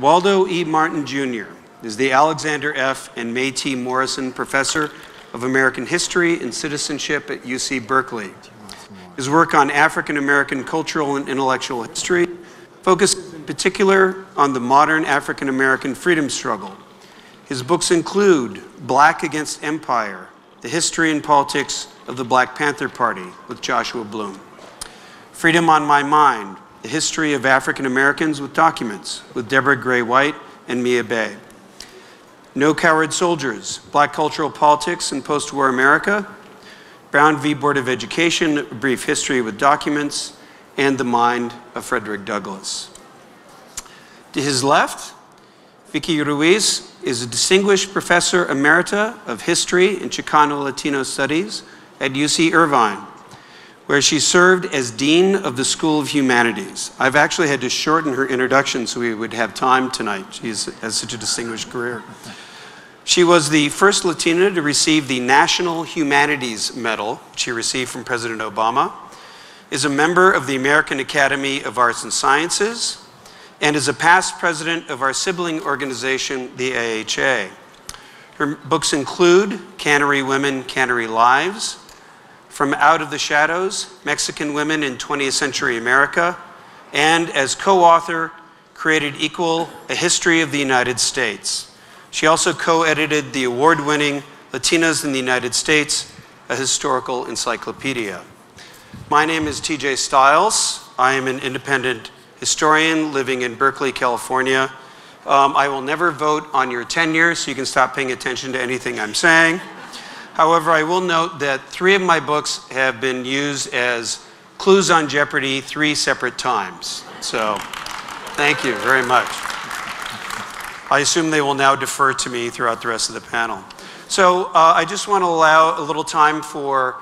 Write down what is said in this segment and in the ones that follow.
Waldo E. Martin, Jr. is the Alexander F. and May T. Morrison Professor of American History and Citizenship at UC Berkeley. His work on African American cultural and intellectual history focuses in particular on the modern African American freedom struggle. His books include Black Against Empire, The History and Politics of the Black Panther Party with Joshua Bloom, Freedom on My Mind, The History of African Americans with Documents with Deborah Gray White and Mia Bay, No Coward Soldiers, Black Cultural Politics in Post-War America, Brown v. Board of Education, A Brief History with Documents, and The Mind of Frederick Douglass. To his left, Vicki Ruiz is a distinguished professor emerita of history and Chicano Latino studies at UC Irvine, where she served as Dean of the School of Humanities. I've actually had to shorten her introduction so we would have time tonight. She has such a distinguished career. She was the first Latina to receive the National Humanities Medal she received from President Obama, is a member of the American Academy of Arts and Sciences, and is a past president of our sibling organization, the AHA. Her books include Cannery Women, Cannery Lives, From Out of the Shadows, Mexican Women in 20th Century America, and as co-author, Created Equal, A History of the United States. She also co-edited the award-winning Latinas in the United States, a historical encyclopedia. My name is TJ Stiles. I am an independent historian living in Berkeley, California. I will never vote on your tenure, so you can stop paying attention to anything I'm saying. However, I will note that 3 of my books have been used as clues on Jeopardy 3 separate times. So, thank you very much. I assume they will now defer to me throughout the rest of the panel. So I just want to allow a little time for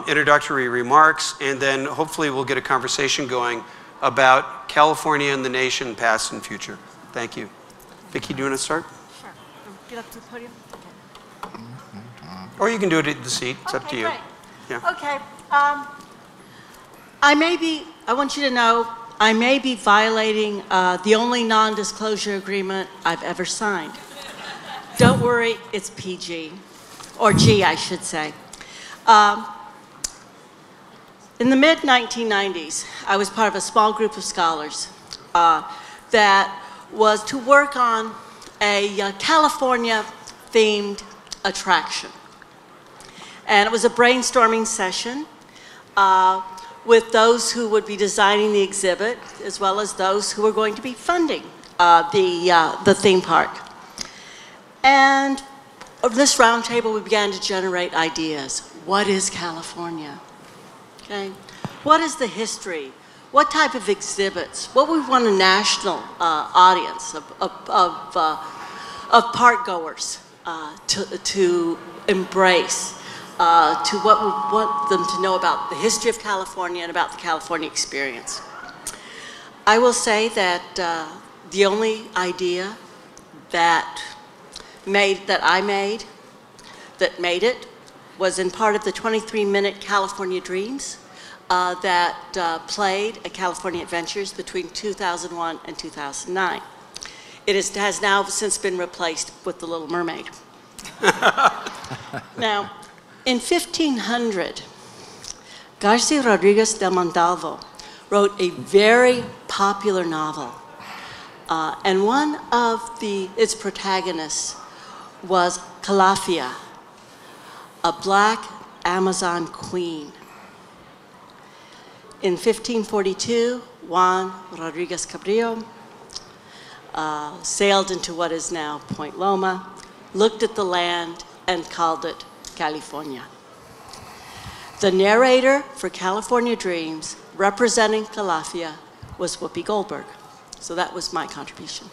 introductory remarks, and then hopefully we'll get a conversation going about California and the nation, past and future. Thank you. Vicki, do you want to start? Sure. Get up to the podium. Okay. Or you can do it at the seat. It's up to you. Great. Yeah. Okay. I want you to know, I may be violating the only non-disclosure agreement I've ever signed. Don't worry, it's PG, or G, I should say. In the mid-1990s, I was part of a small group of scholars that was to work on a California-themed attraction. And it was a brainstorming session with those who would be designing the exhibit, as well as those who were going to be funding the theme park. And of this roundtable, we began to generate ideas. What is California? Okay. What is the history? What type of exhibits? What we want a national audience of park goers to embrace, to what we want them to know about the history of California and about the California experience. I will say that the only idea that I made it was in part of the 23-minute California Dreams that played at California Adventures between 2001 and 2009. It has now since been replaced with The Little Mermaid. Now, in 1500, Garcia Rodriguez de Montalvo wrote a very popular novel, and one of its protagonists was Calafia, a black Amazon queen. In 1542, Juan Rodriguez Cabrillo sailed into what is now Point Loma, looked at the land, and called it California. The narrator for California Dreams, representing Calafia, was Whoopi Goldberg. So that was my contribution.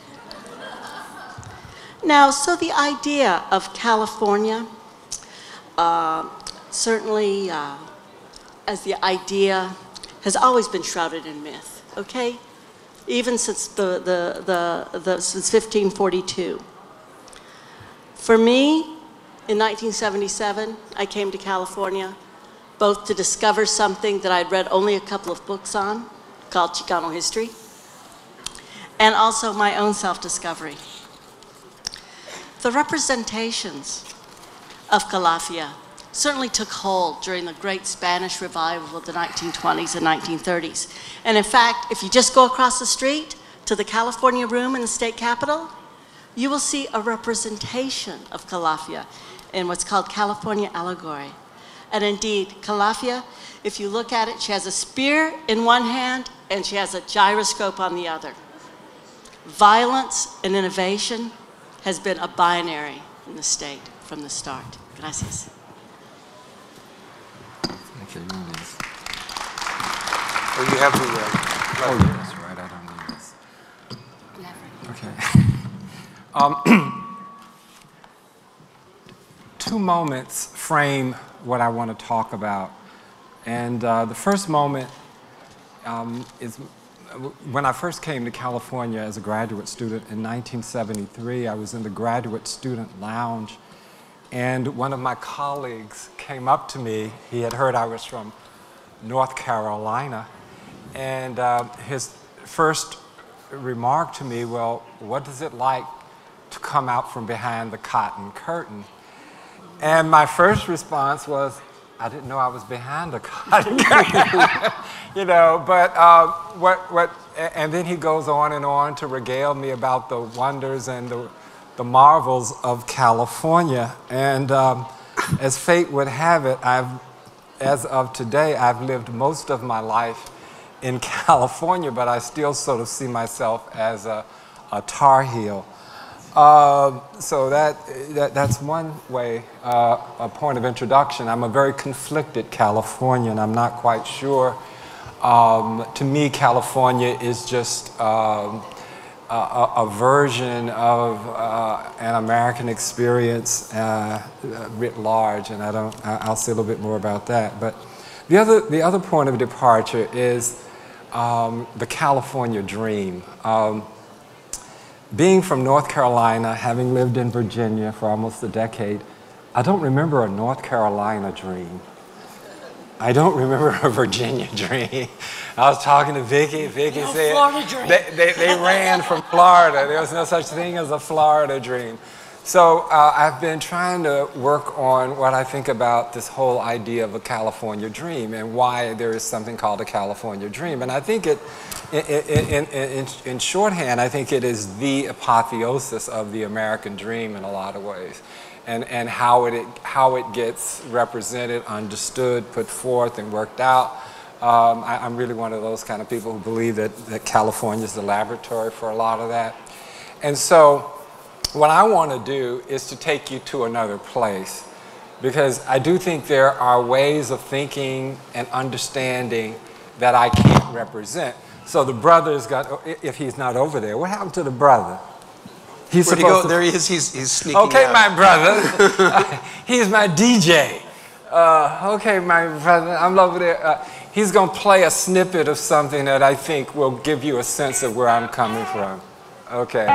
Now, so the idea of California, certainly as the idea has always been shrouded in myth, okay? Even since since 1542. For me, in 1977, I came to California both to discover something that I'd read only a couple of books on, called Chicano history, and also my own self-discovery. The representations of Calafia certainly took hold during the great Spanish revival of the 1920s and 1930s. And in fact, if you just go across the street to the California Room in the state capitol, you will see a representation of Calafia in what's called California Allegory. And indeed, Calafia, if you look at it, she has a spear in one hand and she has a gyroscope on the other. Violence and innovation has been a binary in the state from the start. Gracias. Okay, you need this. Oh, you have the... Oh, yeah, that's right. I don't need this. Okay. Two moments frame what I want to talk about. And the first moment is when I first came to California as a graduate student in 1973. I was in the graduate student lounge, and one of my colleagues came up to me. He had heard I was from North Carolina, and his first remark to me, well, what is it like to come out from behind the cotton curtain? And my first response was, I didn't know I was behind the cotton curtain. You know, but and then he goes on and on to regale me about the wonders and the marvels of California. And as fate would have it, as of today, I've lived most of my life in California, but I still sort of see myself as a Tar Heel. So that's one way, a point of introduction. I'm a very conflicted Californian. I'm not quite sure. To me, California is just a version of an American experience writ large, and I'll say a little bit more about that. But the other point of departure is the California dream. Being from North Carolina, having lived in Virginia for almost a decade, I don't remember a North Carolina dream. I don't remember a Virginia dream. I was talking to Vicki. Vicki said they ran from Florida. There was no such thing as a Florida dream. So I've been trying to work on what I think about this whole idea of a California dream and why there is something called a California dream. And I think in shorthand, I think it is the apotheosis of the American dream in a lot of ways. And how it gets represented, understood, put forth, and worked out. I'm really one of those kind of people who believe that California is the laboratory for a lot of that. And so what I want to do is to take you to another place, because I do think there are ways of thinking and understanding that I can't represent. So the brother's got, if he's not over there, what happened to the brother? He's Where'd he go? There he is. He's sneaking okay, out. my brother. He's my DJ. Okay, my brother. I'm over there. He's going to play a snippet of something that I think will give you a sense of where I'm coming from. Okay.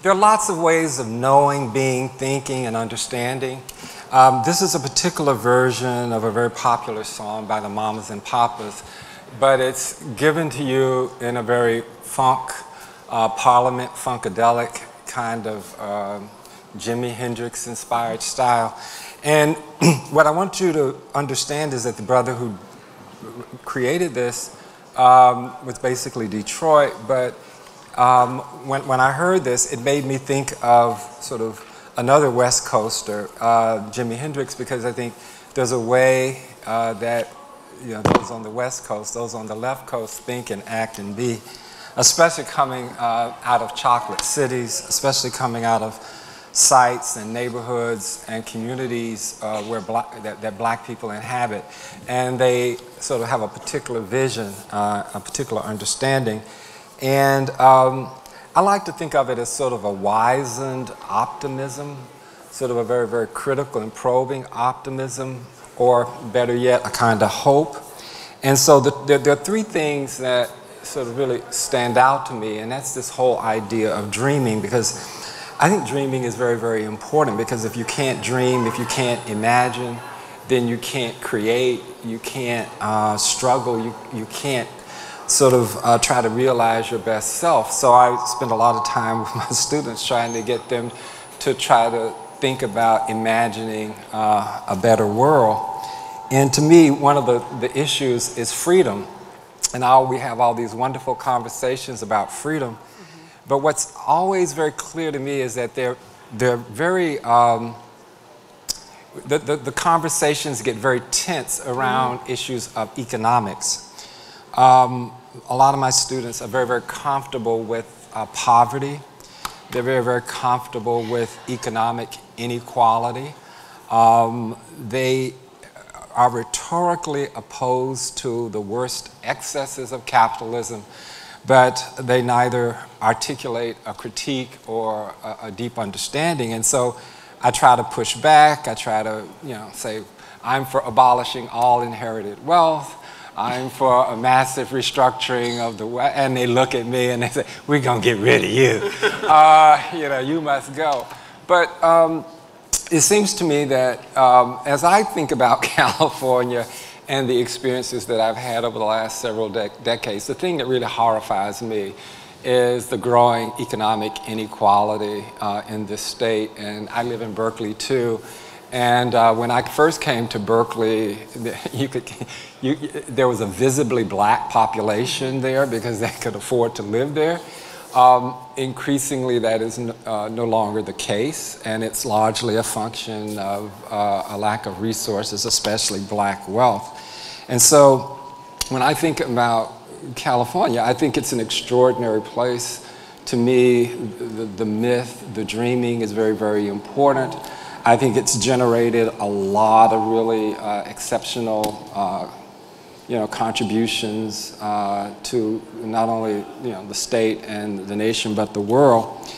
There are lots of ways of knowing, being, thinking, and understanding. This is a particular version of a very popular song by the Mamas and Papas, but it's given to you in a very funk, Parliament, funkadelic kind of Jimi Hendrix-inspired style. And what I want you to understand is that the brother who created this was basically Detroit, but when I heard this, it made me think of sort of another West Coaster, Jimi Hendrix, because I think there's a way that those on the West Coast, those on the left coast think and act and be, especially coming out of chocolate cities, especially coming out of sites and neighborhoods and communities where that black people inhabit. And they sort of have a particular vision, a particular understanding. And I like to think of it as sort of a wizened optimism, sort of a very, very critical and probing optimism, or better yet, a kind of hope. And so there are three things that sort of really stand out to me, and that's this whole idea of dreaming, because I think dreaming is very, very important, because if you can't dream, if you can't imagine, then you can't create, you can't struggle, you can't sort of try to realize your best self. So I spend a lot of time with my students trying to get them to try to think about imagining a better world. And to me, one of the issues is freedom. And we have all these wonderful conversations about freedom. But what's always very clear to me is that they're very, the conversations get very tense around issues of economics. A lot of my students are very, very comfortable with poverty. They're very, very comfortable with economic inequality. They are rhetorically opposed to the worst excesses of capitalism, but they neither articulate a critique or a deep understanding. And so I try to push back. I try to, say, I'm for abolishing all inherited wealth. I'm for a massive restructuring of the West. And they look at me and they say, we're going to get rid of you. You must go. But it seems to me that as I think about California and the experiences that I've had over the last several decades, the thing that really horrifies me is the growing economic inequality in this state. And I live in Berkeley too. And when I first came to Berkeley, there was a visibly black population there because they could afford to live there. Increasingly, that is no longer the case, and it's largely a function of a lack of resources, especially black wealth. And so when I think about California, I think it's an extraordinary place. To me, the myth, the dreaming is very, very important. I think it's generated a lot of really exceptional contributions to not only the state and the nation, but the world.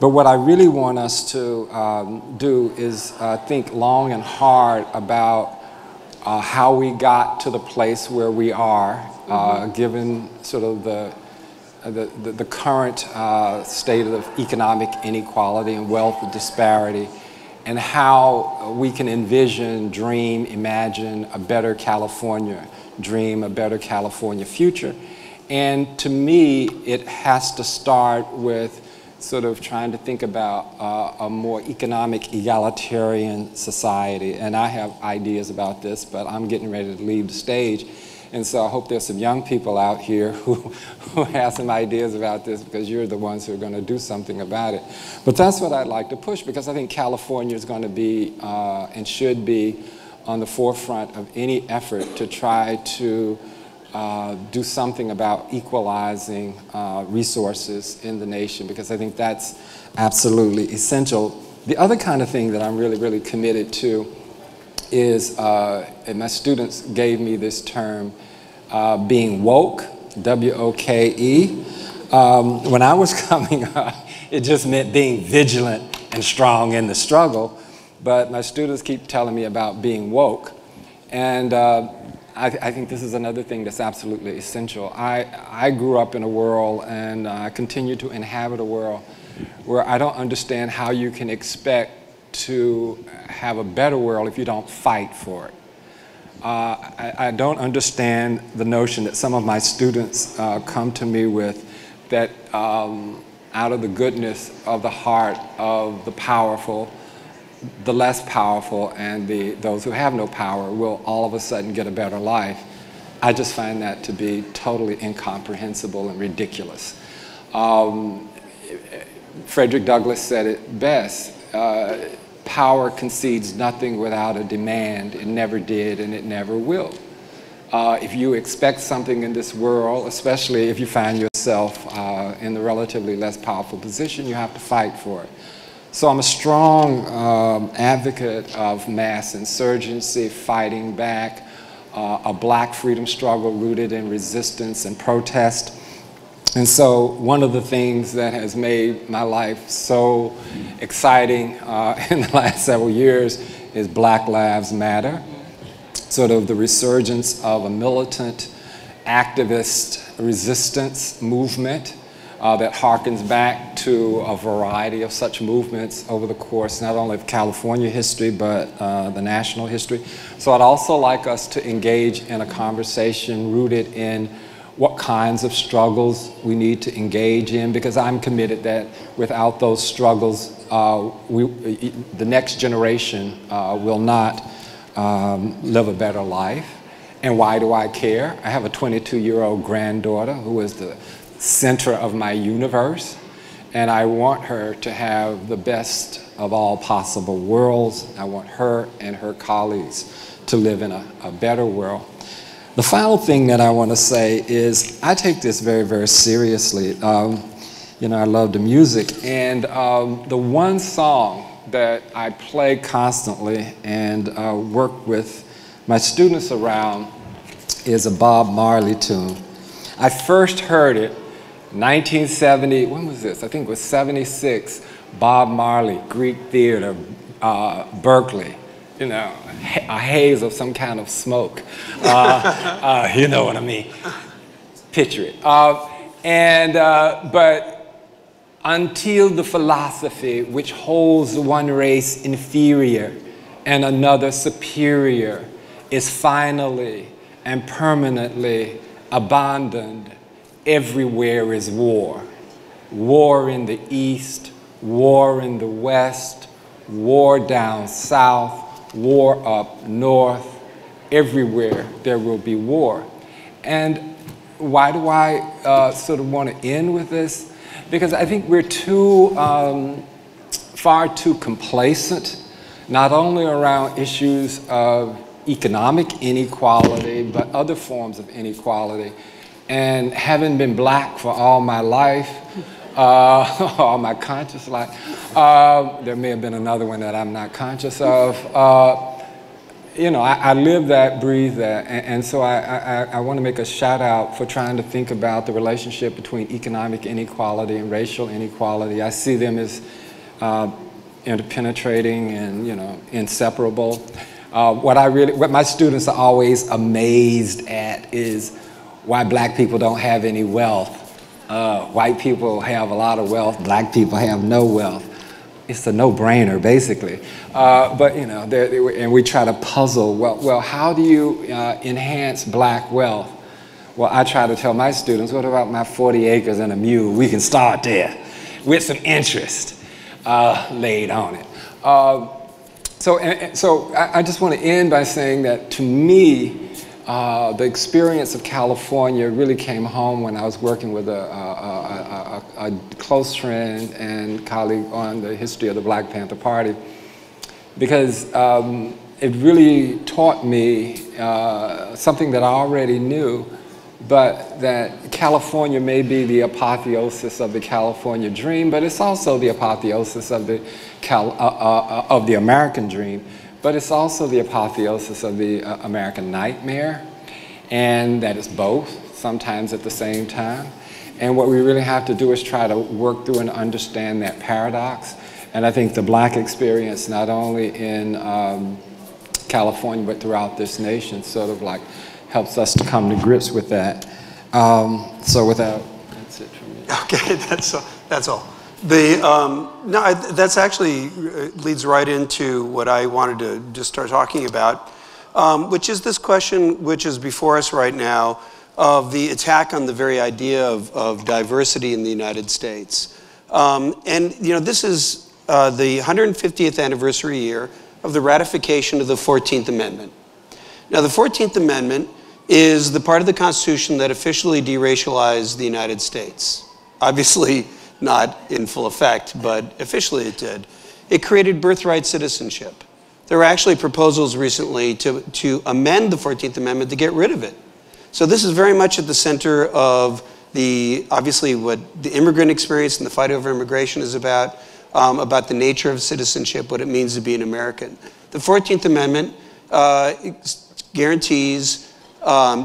But what I really want us to do is think long and hard about how we got to the place where we are, given sort of the current state of economic inequality and wealth disparity, and how we can envision, dream, imagine a better California, dream a better California future. And to me, it has to start with sort of trying to think about a more economic, egalitarian society. And I have ideas about this, but I'm getting ready to leave the stage. And so I hope there's some young people out here who have some ideas about this, because you're the ones who are going to do something about it. But that's what I'd like to push, because I think California is going to be and should be on the forefront of any effort to try to do something about equalizing resources in the nation, because I think that's absolutely essential. The other kind of thing that I'm really, really committed to is, and my students gave me this term, being woke, W-O-K-E. When I was coming up, it just meant being vigilant and strong in the struggle, but my students keep telling me about being woke. And I think this is another thing that's absolutely essential. I grew up in a world, and I continue to inhabit a world where I don't understand how you can expect to have a better world if you don't fight for it. I don't understand the notion that some of my students come to me with, that out of the goodness of the heart of the powerful, the less powerful and those who have no power will all of a sudden get a better life. I just find that to be totally incomprehensible and ridiculous. Frederick Douglass said it best. Power concedes nothing without a demand. It never did and it never will. If you expect something in this world, especially if you find yourself in the relatively less powerful position, you have to fight for it. So I'm a strong advocate of mass insurgency, fighting back, a black freedom struggle rooted in resistance and protest. And so one of the things that has made my life so exciting in the last several years is Black Lives Matter, sort of the resurgence of a militant, activist resistance movement that harkens back to a variety of such movements over the course not only of California history, but the national history. So I'd also like us to engage in a conversation rooted in what kinds of struggles we need to engage in, because I'm committed that without those struggles, the next generation will not live a better life. And why do I care? I have a 22-year-old granddaughter who is the center of my universe, and I want her to have the best of all possible worlds. I want her and her colleagues to live in a better world. The final thing that I want to say is I take this very, very seriously. You know, I love the music, and the one song that I play constantly and work with my students around is a Bob Marley tune. I first heard it 1970, when was this? I think it was 76, Bob Marley, Greek Theater, Berkeley. You know, a haze of some kind of smoke. You know what I mean? Picture it. But until the philosophy which holds one race inferior and another superior is finally and permanently abandoned, everywhere is war. War in the East, war in the West, war down south, war up north. Everywhere there will be war. And why do I sort of want to end with this? Because I think we're far too complacent, not only around issues of economic inequality, but other forms of inequality. And having been black for all my life, all my conscious life, there may have been another one that I'm not conscious of. You know, I live that, breathe that, and so I want to make a shout out for trying to think about the relationship between economic inequality and racial inequality. I see them as interpenetrating and, you know, inseparable. What my students are always amazed at is why black people don't have any wealth. White people have a lot of wealth, black people have no wealth. It's a no-brainer, basically. But, you know, and we try to puzzle, well, how do you enhance black wealth? Well, I try to tell my students, what about my 40 acres and a mule? We can start there with some interest laid on it. So I just want to end by saying that, to me, the experience of California really came home when I was working with a close friend and colleague on the history of the Black Panther Party, because it really taught me something that I already knew, but that California may be the apotheosis of the California dream, but it's also the apotheosis of the American dream. But it's also the apotheosis of the American nightmare, and that is both, sometimes at the same time. And what we really have to do is try to work through and understand that paradox. And I think the black experience, not only in California, but throughout this nation, sort of like helps us to come to grips with that. So with that, that's it for me. Okay, that's all. That's actually leads right into what I wanted to just start talking about, which is this question which is before us right now of the attack on the very idea of diversity in the United States. And this is the 150th anniversary year of the ratification of the 14th Amendment. Now, the 14th Amendment is the part of the Constitution that officially deracialized the United States. Obviously, not in full effect, but officially it did. It created birthright citizenship. There were actually proposals recently to amend the 14th Amendment to get rid of it. So this is very much at the center of obviously what the immigrant experience and the fight over immigration is about the nature of citizenship, what it means to be an American. The 14th Amendment guarantees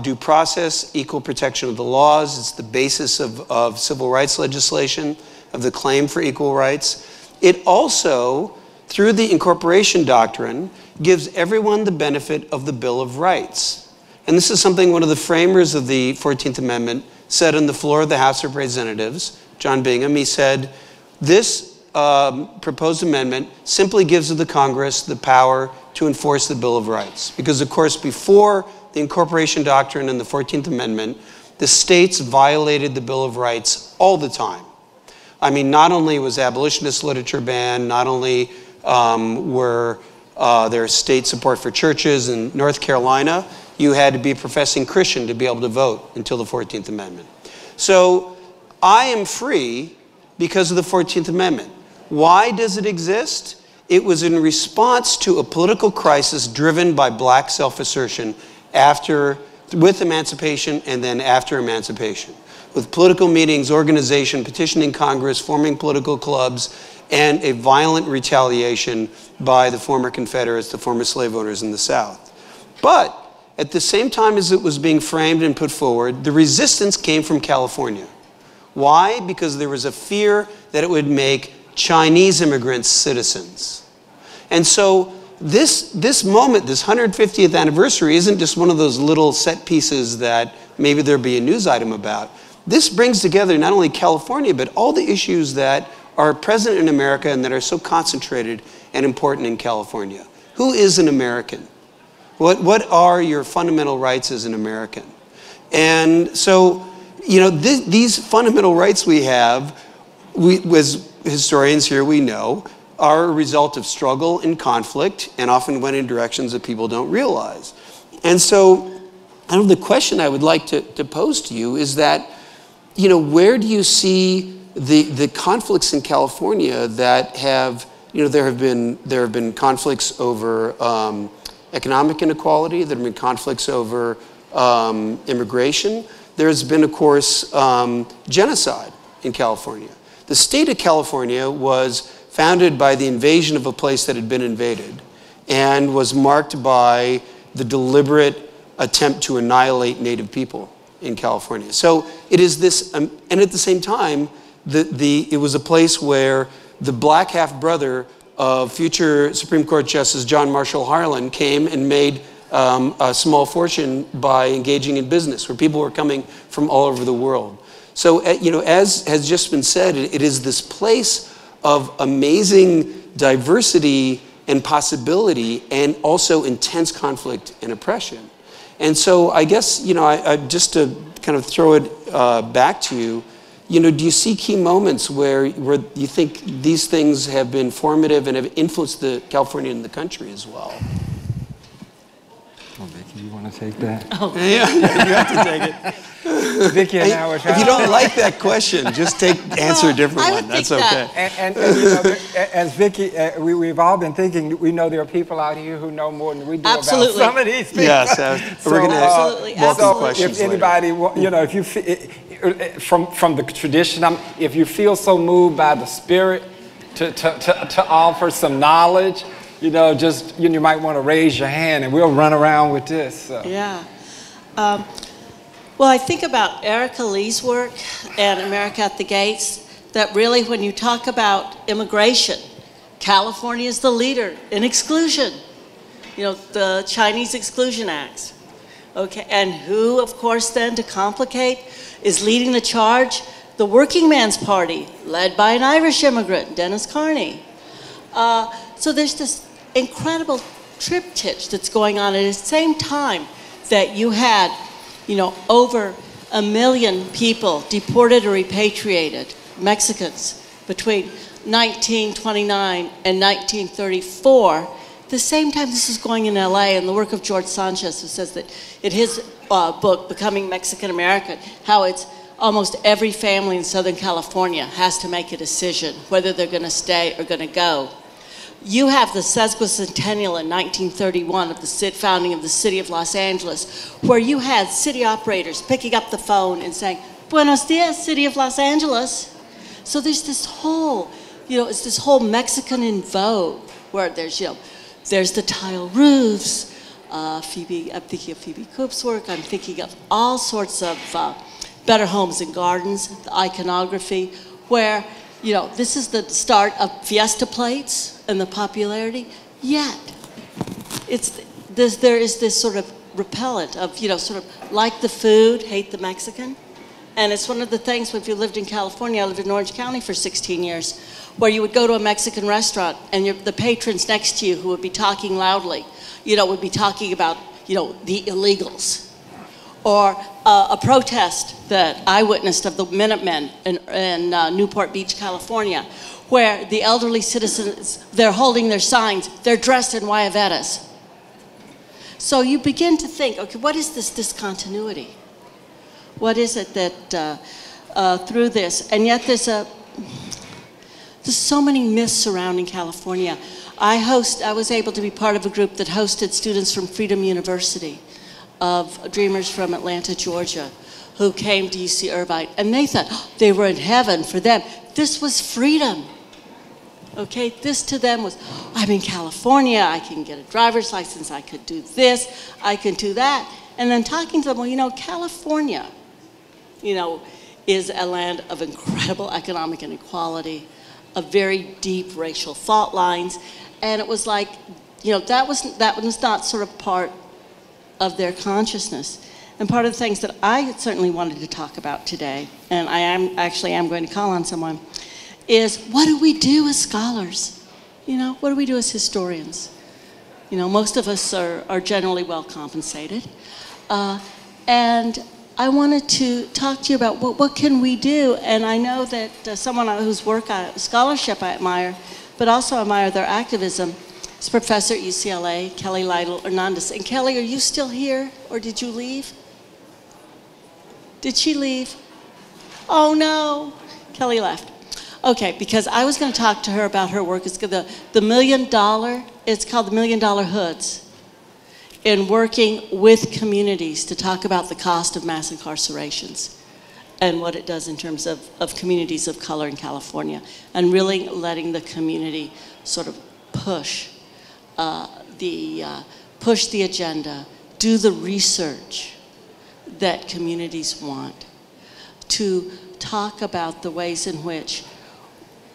due process, equal protection of the laws. It's the basis of civil rights legislation, of the claim for equal rights. It also, through the incorporation doctrine, gives everyone the benefit of the Bill of Rights. And this is something one of the framers of the 14th Amendment said on the floor of the House of Representatives, John Bingham. He said, this proposed amendment simply gives to the Congress the power to enforce the Bill of Rights. Because, of course, before the incorporation doctrine and the 14th Amendment, the states violated the Bill of Rights all the time. I mean, not only was abolitionist literature banned, not only were there state support for churches in North Carolina, you had to be a professing Christian to be able to vote until the 14th Amendment. So I am free because of the 14th Amendment. Why does it exist? It was in response to a political crisis driven by black self-assertion with emancipation and then after emancipation. With political meetings, organization, petitioning Congress, forming political clubs, and a violent retaliation by the former Confederates, the former slave owners in the South. But at the same time as it was being framed and put forward, the resistance came from California. Why? Because there was a fear that it would make Chinese immigrants citizens. And so this moment, this 150th anniversary, isn't just one of those little set pieces that maybe there'll be a news item about. This brings together not only California, but all the issues that are present in America and that are so concentrated and important in California. Who is an American? What are your fundamental rights as an American? And so, these fundamental rights we have, as historians here, we know, are a result of struggle and conflict and often went in directions that people don't realize. And so, the question I would like to pose to you is that, where do you see the conflicts in California that have, there have been conflicts over economic inequality, there have been conflicts over immigration. There's been, of course, genocide in California. The state of California was founded by the invasion of a place that had been invaded and was marked by the deliberate attempt to annihilate Native people in California. So it is this, and at the same time, it was a place where the black half-brother of future Supreme Court Justice John Marshall Harlan came and made a small fortune by engaging in business, where people were coming from all over the world. So, as has just been said, it is this place of amazing diversity and possibility and also intense conflict and oppression. And so I guess, just to kind of throw it back to you, do you see key moments where you think these things have been formative and have influenced California and the country as well? Oh, Vicki, you want to take that? Oh. Yeah, you have to take it. Vicki and I were trying. If you don't like that question, just answer a different one. That's okay. And as Vicki, we've all been thinking, we know there are people out here who know more than we do Absolutely. about some of these things. Yes, we're going to welcome questions if anybody, if you from the tradition, if you feel so moved by the spirit to offer some knowledge, you might want to raise your hand and we'll run around with this. So. Yeah. Well, I think about Erica Lee's work and America at the Gates, that really when you talk about immigration, California is the leader in exclusion. The Chinese Exclusion Acts. Okay, and who, of course, then to complicate, is leading the charge? the Working Man's Party, led by an Irish immigrant, Dennis Carney. So there's this incredible triptych that's going on at the same time that you had, over 1 million people deported or repatriated, Mexicans, between 1929 and 1934. The same time this is going in LA, and the work of George Sanchez, who says that in his book, Becoming Mexican American, how it's almost every family in Southern California has to make a decision whether they're going to stay or going to go. You have the sesquicentennial in 1931 of the founding of the city of Los Angeles, where you had city operators picking up the phone and saying, "Buenos dias, city of Los Angeles." So there's this whole, it's this whole Mexican in vogue, where there's, there's the tile roofs. I'm thinking of Phoebe Coop's work. I'm thinking of all sorts of better homes and gardens, the iconography, where, this is the start of Fiesta plates and the popularity. Yet, there is this sort of repellent of, sort of like the food, hate the Mexican. And it's one of the things, if you lived in California, I lived in Orange County for 16 years, where you would go to a Mexican restaurant and the patrons next to you who would be talking loudly, would be talking about, the illegals. Or a protest that I witnessed of the Minutemen in Newport Beach, California, where the elderly citizens, they're holding their signs, they're dressed in guayaberas. So you begin to think, okay, what is this discontinuity? What is it that through this, and yet there's so many myths surrounding California. I was able to be part of a group that hosted students from Freedom University, of dreamers from Atlanta, Georgia, who came to UC Irvine, and they thought they were in heaven. For them, this was freedom. Okay, this to them was, I'm in California, I can get a driver's license, I could do this, I can do that. And then talking to them, well, California, is a land of incredible economic inequality, of very deep racial fault lines, and it was like, that was not sort of part of their consciousness. And part of the things that I certainly wanted to talk about today, and I am going to call on someone, is what do we do as scholars? What do we do as historians? Most of us are generally well compensated. And I wanted to talk to you about what can we do. And I know that someone whose scholarship I admire, but also admire their activism, is Professor at UCLA, Kelly Lytle Hernandez. And Kelly, are you still here, or did you leave? Did she leave? Oh no, Kelly left. Okay, because I was going to talk to her about her work. It's the $1 million, it's called the $1 Million Hoods, in working with communities to talk about the cost of mass incarcerations and what it does in terms of communities of color in California, and really letting the community sort of push the agenda, do the research that communities want, to talk about the ways in which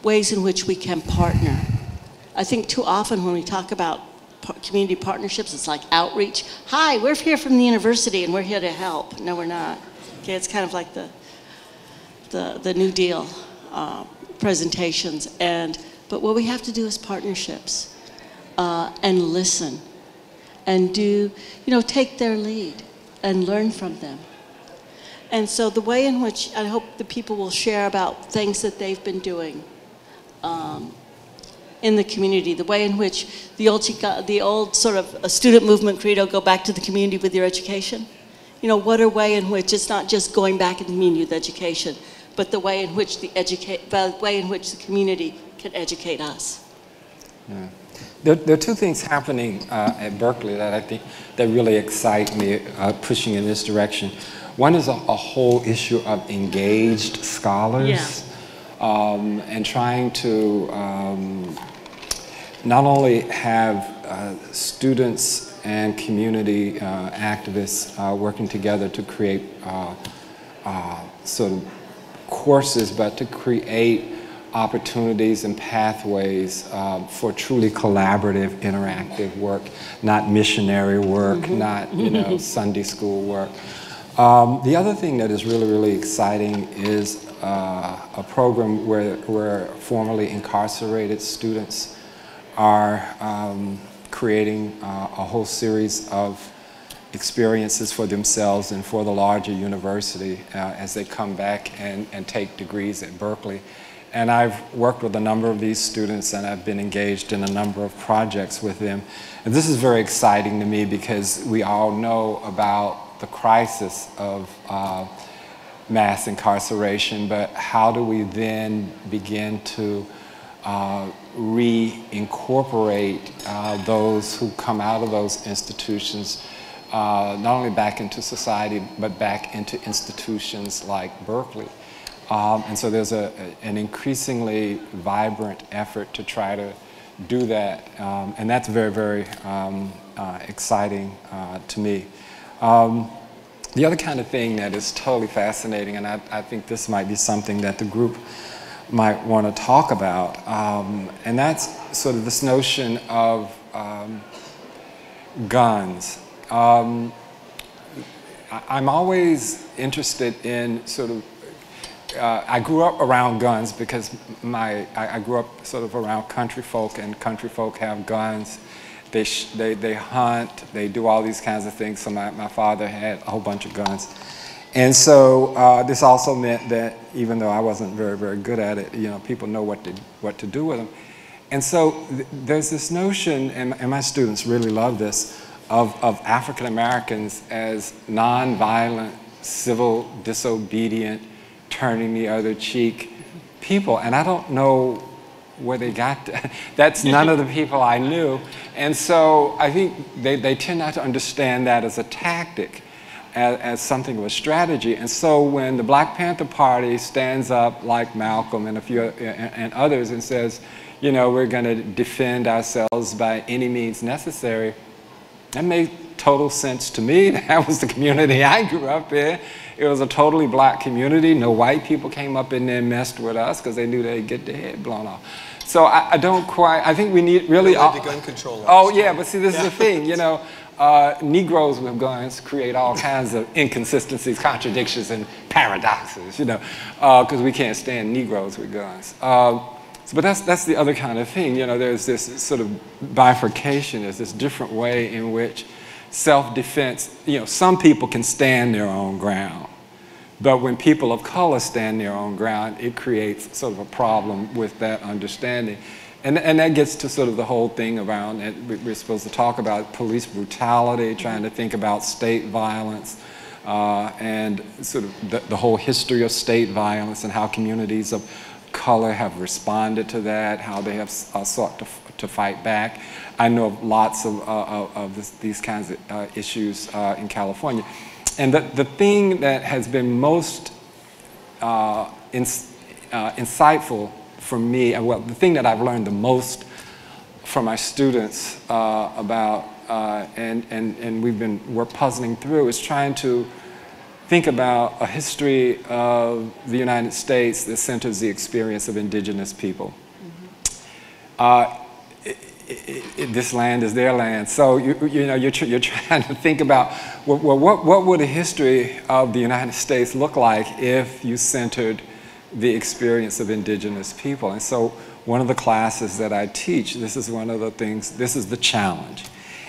we can partner. I think too often when we talk about community partnerships, it's like outreach. Hi, we're here from the university and we're here to help. No, we're not. Okay, it's kind of like the New Deal presentations. But what we have to do is partnerships and listen and take their lead and learn from them. And so the way in which I hope the people will share about things that they've been doing in the community, the way in which the old sort of student movement credo, go back to the community with your education. What a way in which it's not just going back in the community with education, but the way in which the community can educate us. Yeah. There are two things happening at Berkeley that I think that really excite me, pushing in this direction. One is a whole issue of engaged scholars, and trying to not only have students and community activists working together to create sort of courses, but to create opportunities and pathways for truly collaborative, interactive work, not missionary work, not Sunday school work. The other thing that is really, really exciting is a program where formerly incarcerated students are creating a whole series of experiences for themselves and for the larger university as they come back and take degrees at Berkeley. And I've worked with a number of these students, and I've been engaged in a number of projects with them. And this is very exciting to me because we all know about the crisis of mass incarceration, but how do we then begin to reincorporate those who come out of those institutions not only back into society, but back into institutions like Berkeley. And so there's an increasingly vibrant effort to try to do that, and that's very, very exciting to me. The other kind of thing that is totally fascinating, and I think this might be something that the group might want to talk about, and that's sort of this notion of guns. I'm always interested in sort of I grew up around guns because I grew up sort of around country folk, and country folk have guns. They hunt, they do all these kinds of things. So my father had a whole bunch of guns. And so this also meant that even though I wasn't very, very good at it, you know, people know what to do with them. And so there's this notion, and my students really love this, of African Americans as nonviolent, civil, disobedient, turning the other cheek people. And I don't know where they got that. That's none of the people I knew. And so I think they tend not to understand that as a tactic, as something of a strategy. And so when the Black Panther Party stands up, like Malcolm and a few and others, and says, you know, we're going to defend ourselves by any means necessary, that made total sense to me. That was the community I grew up in. It was a totally black community. No white people came up in there and messed with us because they knew they'd get their head blown off. So I don't quite, I think we need really... the gun control laws. Oh yeah, but see, this is the thing, you know, Negroes with guns create all kinds of inconsistencies, contradictions, and paradoxes, you know, because we can't stand Negroes with guns. But that's the other kind of thing, you know, there's this sort of bifurcation, there's this different way in which self-defense, you know, some people can stand their own ground, but when people of color stand their own ground, it creates sort of a problem with that understanding. And that gets to sort of the whole thing around it. We're supposed to talk about police brutality, trying to think about state violence, and sort of the whole history of state violence and how communities of color have responded to that, how they have sought to fight back. I know of lots of these kinds of issues in California. And the thing that has been most insightful for me, well, the thing that I've learned the most from my students about, and we're puzzling through, is trying to think about a history of the United States that centers the experience of indigenous people. This land is their land, so you're trying to think about, well, what would a history of the United States look like if you centered the experience of indigenous people? And so one of the classes that I teach, this is one of the things, this is the challenge.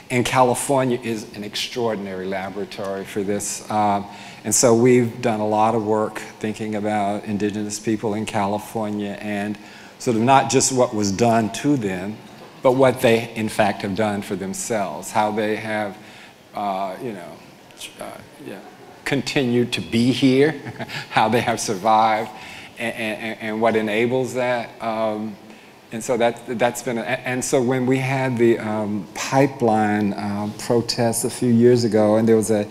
And California is an extraordinary laboratory for this. And so we've done a lot of work thinking about indigenous people in California and sort of not just what was done to them, but what they in fact have done for themselves, how they have, continued to be here, how they have survived, and what enables that. And so that's been, and so when we had the pipeline protests a few years ago, and there was a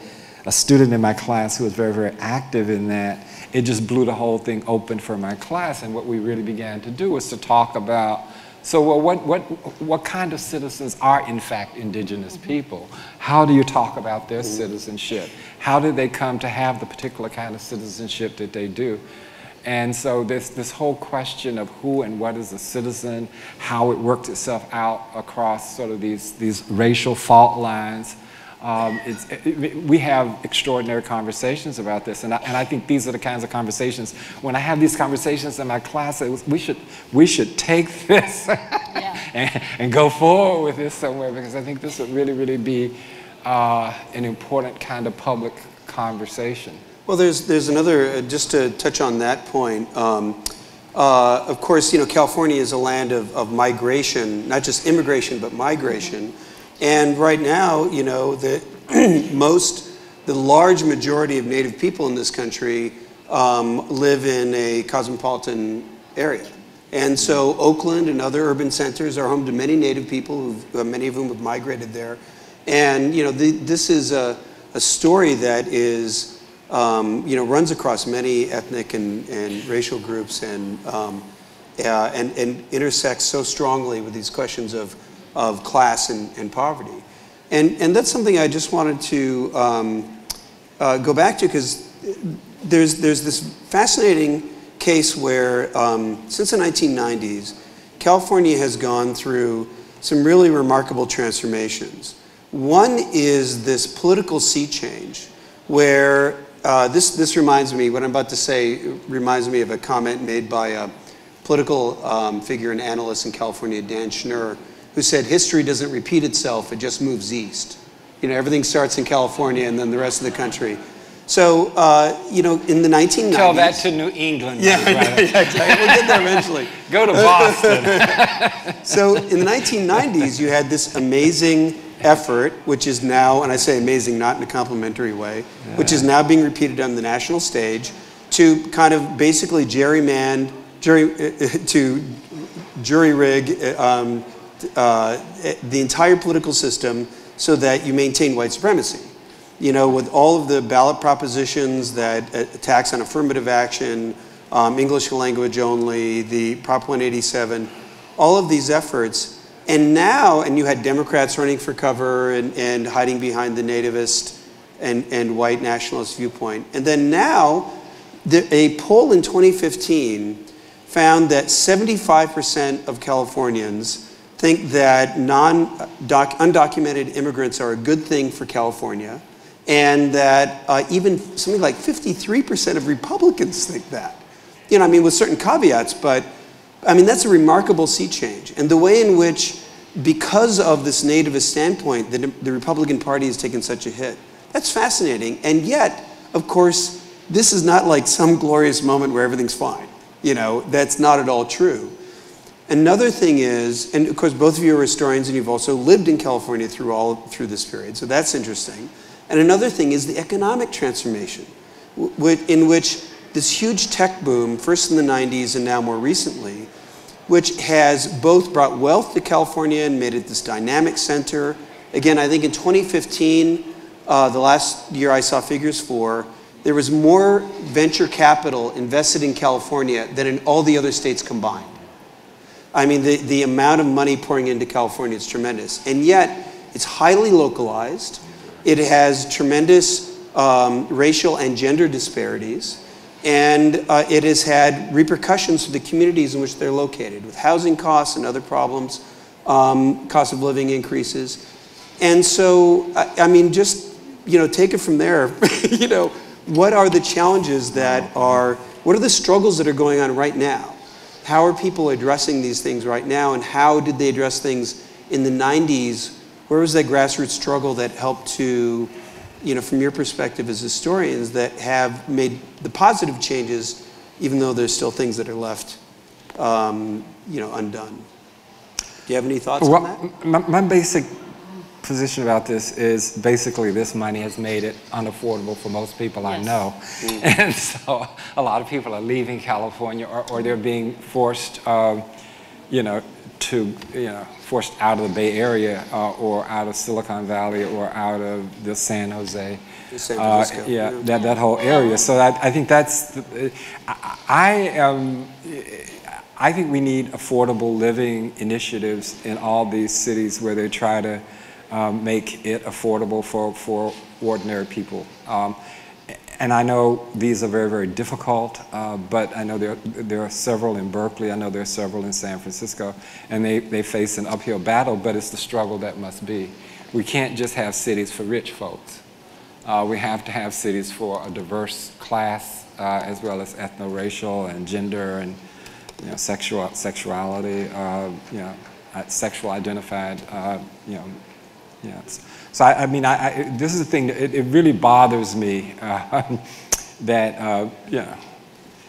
student in my class who was very, very active in that, it just blew the whole thing open for my class. And what we really began to do was to talk about, so well, what kind of citizens are in fact indigenous people? How do you talk about their citizenship? How did they come to have the particular kind of citizenship that they do? And so this whole question of who and what is a citizen, how it worked itself out across sort of these racial fault lines, We have extraordinary conversations about this, and I think these are the kinds of conversations. When I have these conversations in my class, we should take this and go forward with this somewhere, because I think this would really, really be an important kind of public conversation. Well, there's another, just to touch on that point. Of course, California is a land of migration, not just immigration, but migration. And right now, the large majority of Native people in this country live in a cosmopolitan area. And so Oakland and other urban centers are home to many Native people, many of whom have migrated there. And this is a story that is, runs across many ethnic and racial groups, and intersects so strongly with these questions of class and poverty. And that's something I just wanted to go back to, because there's this fascinating case where since the 1990s, California has gone through some really remarkable transformations. One is this political sea change, where this reminds me, what I'm about to say reminds me of a comment made by a political figure and analyst in California, Dan Schnur, who said, history doesn't repeat itself, it just moves east. Everything starts in California and then the rest of the country. So, in the 1990s... Tell that to New England. Yeah, exactly. We'll get there eventually. Go to Boston. So, in the 1990s, you had this amazing effort, which is now, and I say amazing not in a complimentary way, which is now being repeated on the national stage, to kind of basically jury rig the entire political system so that you maintain white supremacy. With all of the ballot propositions that attacks on affirmative action, English language only, the Prop 187, all of these efforts. And now, and you had Democrats running for cover and hiding behind the nativist and white nationalist viewpoint. And then now, a poll in 2015 found that 75% of Californians think that undocumented immigrants are a good thing for California, and that even something like 53% of Republicans think that. With certain caveats, but that's a remarkable sea change. And the way in which, because of this nativist standpoint, the Republican Party has taken such a hit, that's fascinating. And yet, of course, this is not like some glorious moment where everything's fine. That's not at all true. Another thing is, and of course both of you are historians and you've also lived in California through this period, so that's interesting. And another thing is the economic transformation, in which this huge tech boom, first in the 90s and now more recently, which has both brought wealth to California and made it this dynamic center. Again, I think in 2015, the last year I saw figures for, there was more venture capital invested in California than in all the other states combined. The amount of money pouring into California is tremendous. And yet, it's highly localized. It has tremendous racial and gender disparities. And it has had repercussions for the communities in which they're located, with housing costs and other problems, cost of living increases. And so, just, take it from there. What are the challenges what are the struggles that are going on right now? How are people addressing these things right now, and how did they address things in the 90s? Where was that grassroots struggle that helped to, from your perspective as historians, that have made the positive changes, even though there's still things that are left, undone? Do you have any thoughts on that? My basic position about this is basically this money has made it unaffordable for most people I know. And so a lot of people are leaving California, or they're being forced, forced out of the Bay Area or out of Silicon Valley or out of the San Jose. San Francisco. That whole area. So I think that's, I think we need affordable living initiatives in all these cities where they try to make it affordable for ordinary people. And I know these are very, very difficult, but I know there are several in Berkeley, I know there are several in San Francisco, and they face an uphill battle, but it's the struggle that must be. we can't just have cities for rich folks. We have to have cities for a diverse class, as well as ethno-racial and gender and sexuality, sexual identified, So I mean, this is the thing. It really bothers me that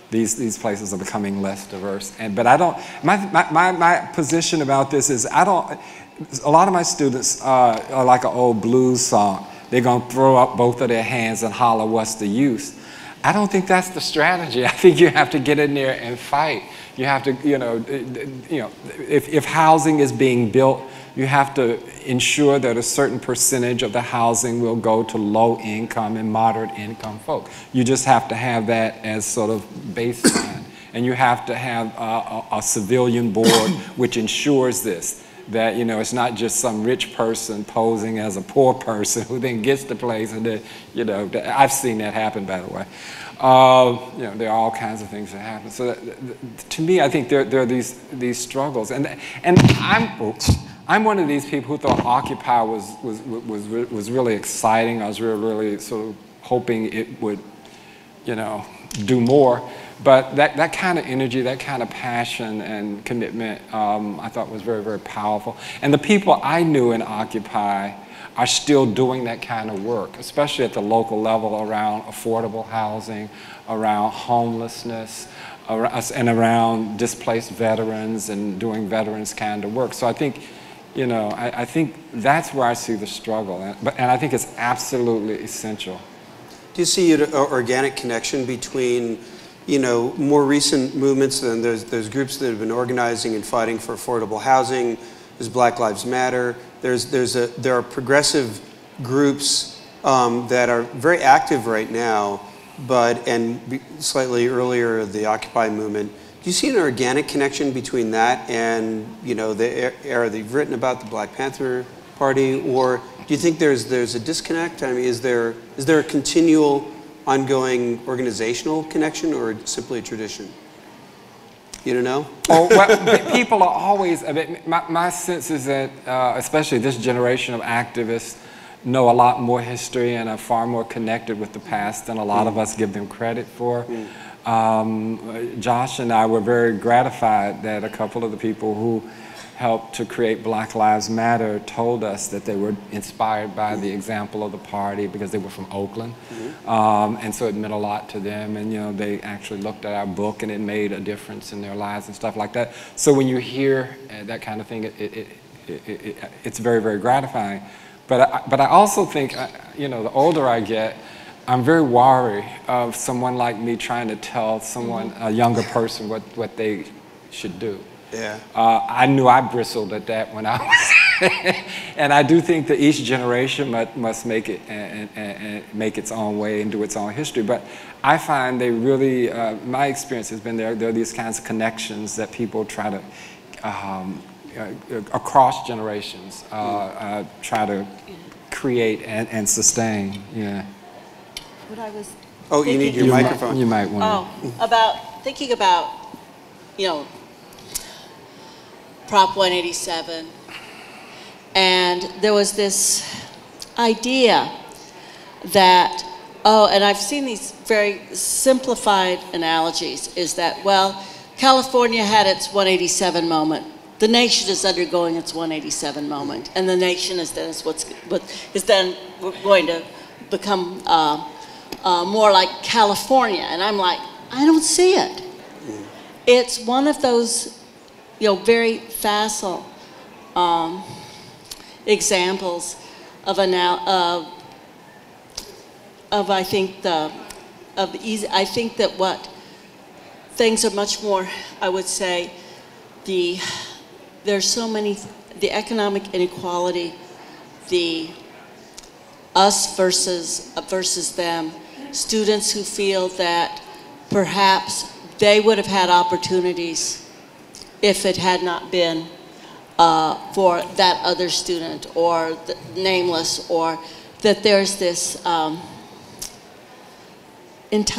these places are becoming less diverse. But I don't. My position about this is I don't. A lot of my students are like an old blues song. They're gonna throw up both of their hands and holler, "What's the use?" I don't think that's the strategy. I think you have to get in there and fight. You have to, if housing is being built, you have to ensure that a certain percentage of the housing will go to low income and moderate income folk. You just have to have that as sort of baseline. And you have to have a civilian board which ensures this. That it's not just some rich person posing as a poor person who then gets the place, and then I've seen that happen, by the way. There are all kinds of things that happen. So to me, I think there are these struggles, and I'm one of these people who thought Occupy was really exciting. I was really sort of hoping it would do more. But that kind of energy, that kind of passion and commitment, I thought was very, very powerful. And the people I knew in Occupy are still doing that kind of work, especially at the local level around affordable housing, around homelessness, and around displaced veterans and doing veterans kind of work. So I think, I think that's where I see the struggle. And I think it's absolutely essential. Do you see an organic connection between more recent movements? And there's groups that have been organizing and fighting for affordable housing. There's Black Lives Matter. There are progressive groups that are very active right now, and slightly earlier the Occupy movement. Do you see an organic connection between that and the era that you've written about, the Black Panther Party, or do you think there's a disconnect? I mean, is there a continual, ongoing organizational connection, or simply a tradition? You don't know? Oh, well, people are always, my sense is that, especially this generation of activists, know a lot more history and are far more connected with the past than a lot of us give them credit for. Josh and I were very gratified that a couple of the people who helped to create Black Lives Matter told us that they were inspired by the example of the party because they were from Oakland. And so it meant a lot to them, and they actually looked at our book and it made a difference in their lives and stuff like that. So when you hear that kind of thing, it's very, very gratifying. But I also think, the older I get, I'm very wary of someone like me trying to tell someone, a younger person, what they should do. Yeah. I knew I bristled at that when I was, and I do think that each generation must make it and make its own way and do its own history. But I find they really, my experience has been there are these kinds of connections that people try to, across generations, try to create and sustain. Yeah. What I was you need your microphone. You might want to. Thinking about, Prop 187, and there was this idea that, and I've seen these very simplified analogies, is that, well, California had its 187 moment. The nation is undergoing its 187 moment, and the nation is then going to become more like California. And I'm like, I don't see it. It's one of those, very facile examples of I think that what things are much more, I would say, there's so many, the economic inequality, the us versus them, students who feel that perhaps they would have had opportunities if it had not been for that other student or the nameless, or that there's this,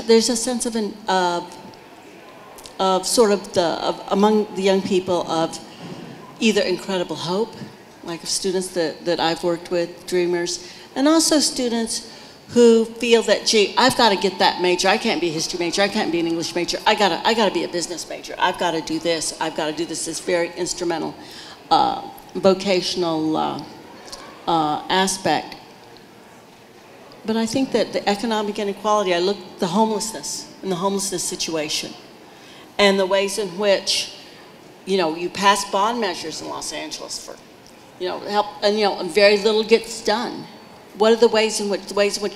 there's a sense of among the young people of either incredible hope like of students that I've worked with, dreamers, and also students who feel that, gee, I've got to get that major. I can't be a history major. I can't be an English major. I gotta be a business major. I've got to do this. I've got to do this. This very instrumental, vocational aspect. But I think that the economic inequality, I look at the homelessness and the homelessness situation, and the ways in which, you know, you pass bond measures in Los Angeles for, you know, help, and you know, and very little gets done. What are the ways in which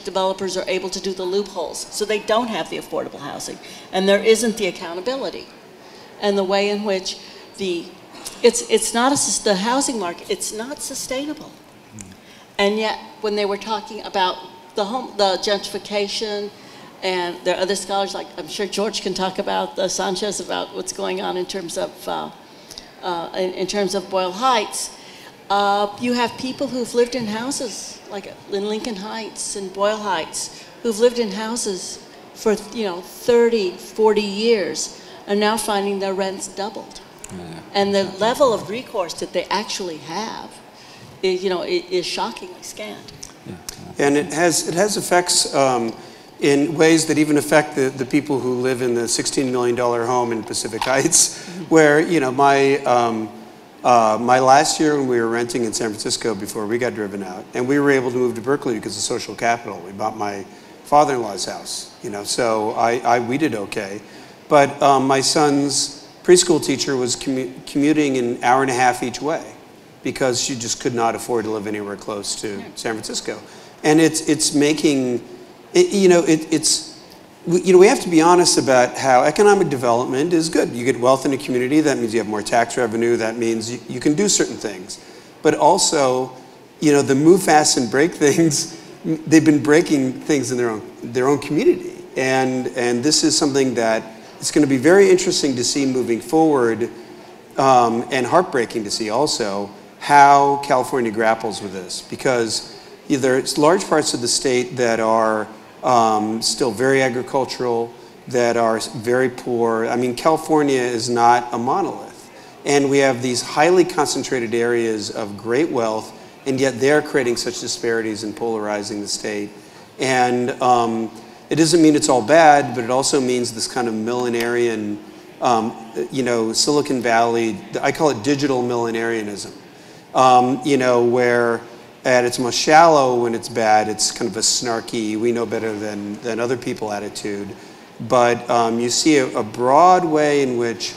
developers are able to do the loopholes so they don't have the affordable housing, and there isn't the accountability, and the way in which the housing market, it's not sustainable. And yet, when they were talking about the gentrification, and there are other scholars, like I'm sure George can talk about, Sanchez, about what's going on in terms of Boyle Heights. You have people who've lived in houses, like in Lincoln Heights and Boyle Heights, who've lived in houses for 30, 40 years, and now finding their rents doubled. Yeah. And the level of recourse that they actually have, is shockingly scant. Yeah. And it has effects in ways that even affect the people who live in the $16 million home in Pacific Heights, where, you know, my last year when we were renting in San Francisco before we got driven out, and we were able to move to Berkeley because of social capital. We bought my father-in-law's house, you know, so we did okay. But my son's preschool teacher was commuting an hour and a half each way because she just could not afford to live anywhere close to San Francisco. And it's making, we have to be honest about how economic development is good. You get wealth in a community, that means you have more tax revenue, that means you can do certain things. But also, you know, the move fast and break things, they've been breaking things in their own community. And this is something that it's going to be very interesting to see moving forward, and heartbreaking to see also how California grapples with this, because there's large parts of the state that are still very agricultural, that are very poor. I mean, California is not a monolith. And we have these highly concentrated areas of great wealth, and yet they're creating such disparities and polarizing the state. And it doesn't mean it's all bad, but it also means this kind of millenarian, Silicon Valley, I call it digital millenarianism, where at its most shallow, when it's bad, it's kind of a snarky, we know better than other people attitude. But you see a broad way in which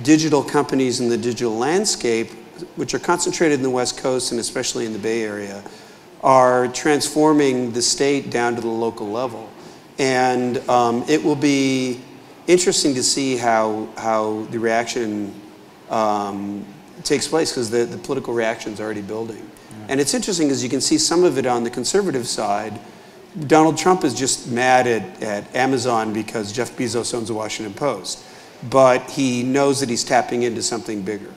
digital companies in the digital landscape, which are concentrated in the West Coast and especially in the Bay Area, are transforming the state down to the local level. And it will be interesting to see how the reaction takes place, because the political reaction is already building. Yeah. And it's interesting because you can see some of it on the conservative side. Donald Trump is just mad at Amazon because Jeff Bezos owns the Washington Post. But he knows that he's tapping into something bigger,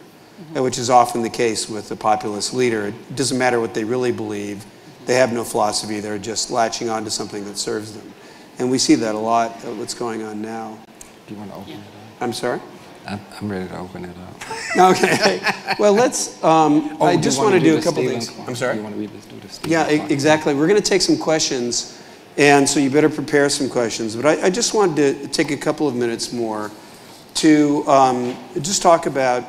which is often the case with a populist leader. It doesn't matter what they really believe. They have no philosophy. They're just latching on to something that serves them. And we see that a lot, what's going on now. Do you want to open it up? I'm sorry? I'm ready to open it up. Okay. Well, let's, I just want to do a couple things. I'm sorry? You want to read this? Do this? Yeah, exactly. We're going to take some questions, and so you better prepare some questions. But I just wanted to take a couple of minutes more to just talk about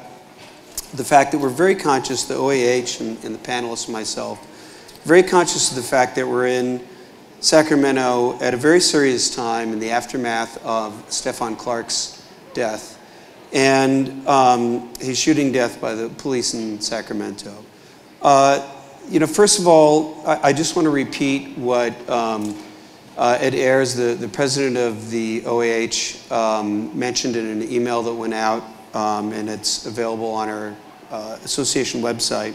the fact that we're very conscious, the OAH and the panelists and myself, very conscious of the fact that we're in Sacramento at a very serious time in the aftermath of Stephon Clark's death and his shooting death by the police in Sacramento. First of all, I just want to repeat what Ed Ayers, the president of the OAH, mentioned in an email that went out, and it's available on our association website.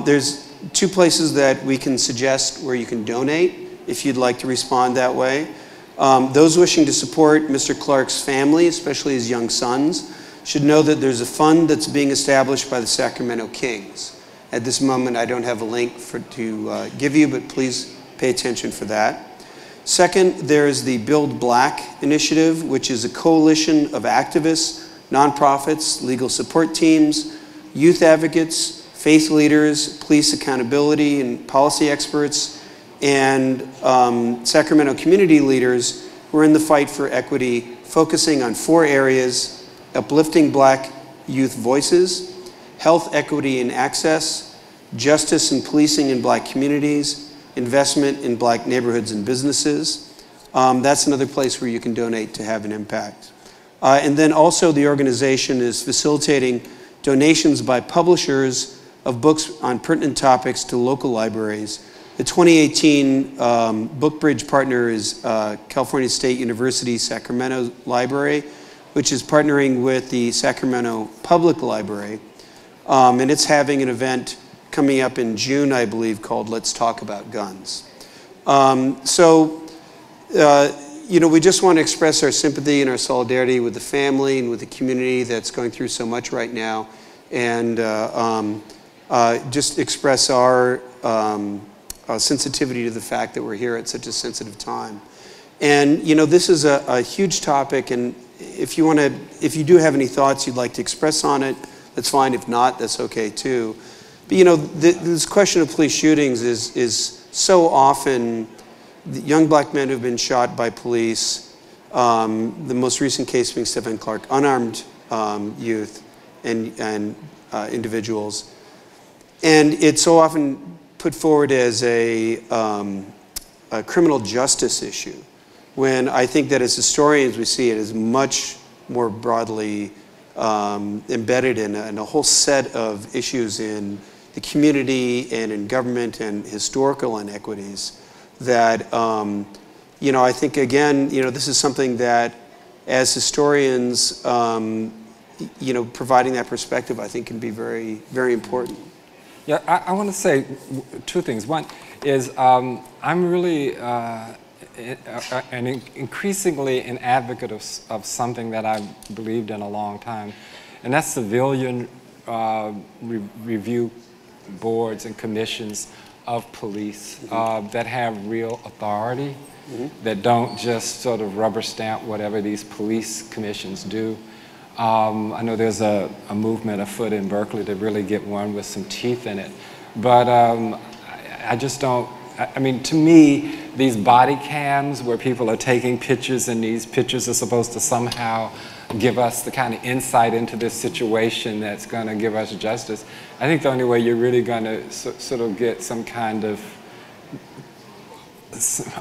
There's two places that we can suggest where you can donate if you'd like to respond that way. Those wishing to support Mr. Clark's family, especially his young sons, should know that there's a fund that's being established by the Sacramento Kings. At this moment, I don't have a link to give you, but please pay attention for that. Second, there's the Build Black initiative, which is a coalition of activists, nonprofits, legal support teams, youth advocates, faith leaders, police accountability and policy experts, and Sacramento community leaders who are in the fight for equity, focusing on 4 areas: uplifting Black youth voices, health equity and access, justice and policing in Black communities, investment in Black neighborhoods and businesses. That's another place where you can donate to have an impact. And then also the organization is facilitating donations by publishers of books on pertinent topics to local libraries. The 2018 Book Bridge partner is California State University Sacramento Library, which is partnering with the Sacramento Public Library. And it's having an event coming up in June, I believe, called Let's Talk About Guns. You know, we just want to express our sympathy and our solidarity with the family and with the community that's going through so much right now, and just express our sensitivity to the fact that we're here at such a sensitive time. And you know, this is a huge topic, and if you do have any thoughts you'd like to express on it, that's fine. If not, that's okay too. But you know, this question of police shootings is so often the young Black men who've been shot by police, the most recent case being Stephen Clark, unarmed youth and individuals. And it's so often put forward as a criminal justice issue, when I think that as historians we see it as much more broadly embedded in a whole set of issues in the community and in government and historical inequities that, you know, I think, again, you know, this is something that as historians, you know, providing that perspective, I think, can be very, very important. Yeah, I want to say 2 things. One is I'm really increasingly an advocate of something that I've believed in a long time, and that's civilian review boards and commissions of police that have real authority, that don't just sort of rubber stamp whatever these police commissions do. I know there's a movement afoot in Berkeley to really get one with some teeth in it, but I just don't, I mean, to me, these body cams where people are taking pictures and these pictures are supposed to somehow give us the kind of insight into this situation that's going to give us justice. I think the only way you're really going to sort of get some kind of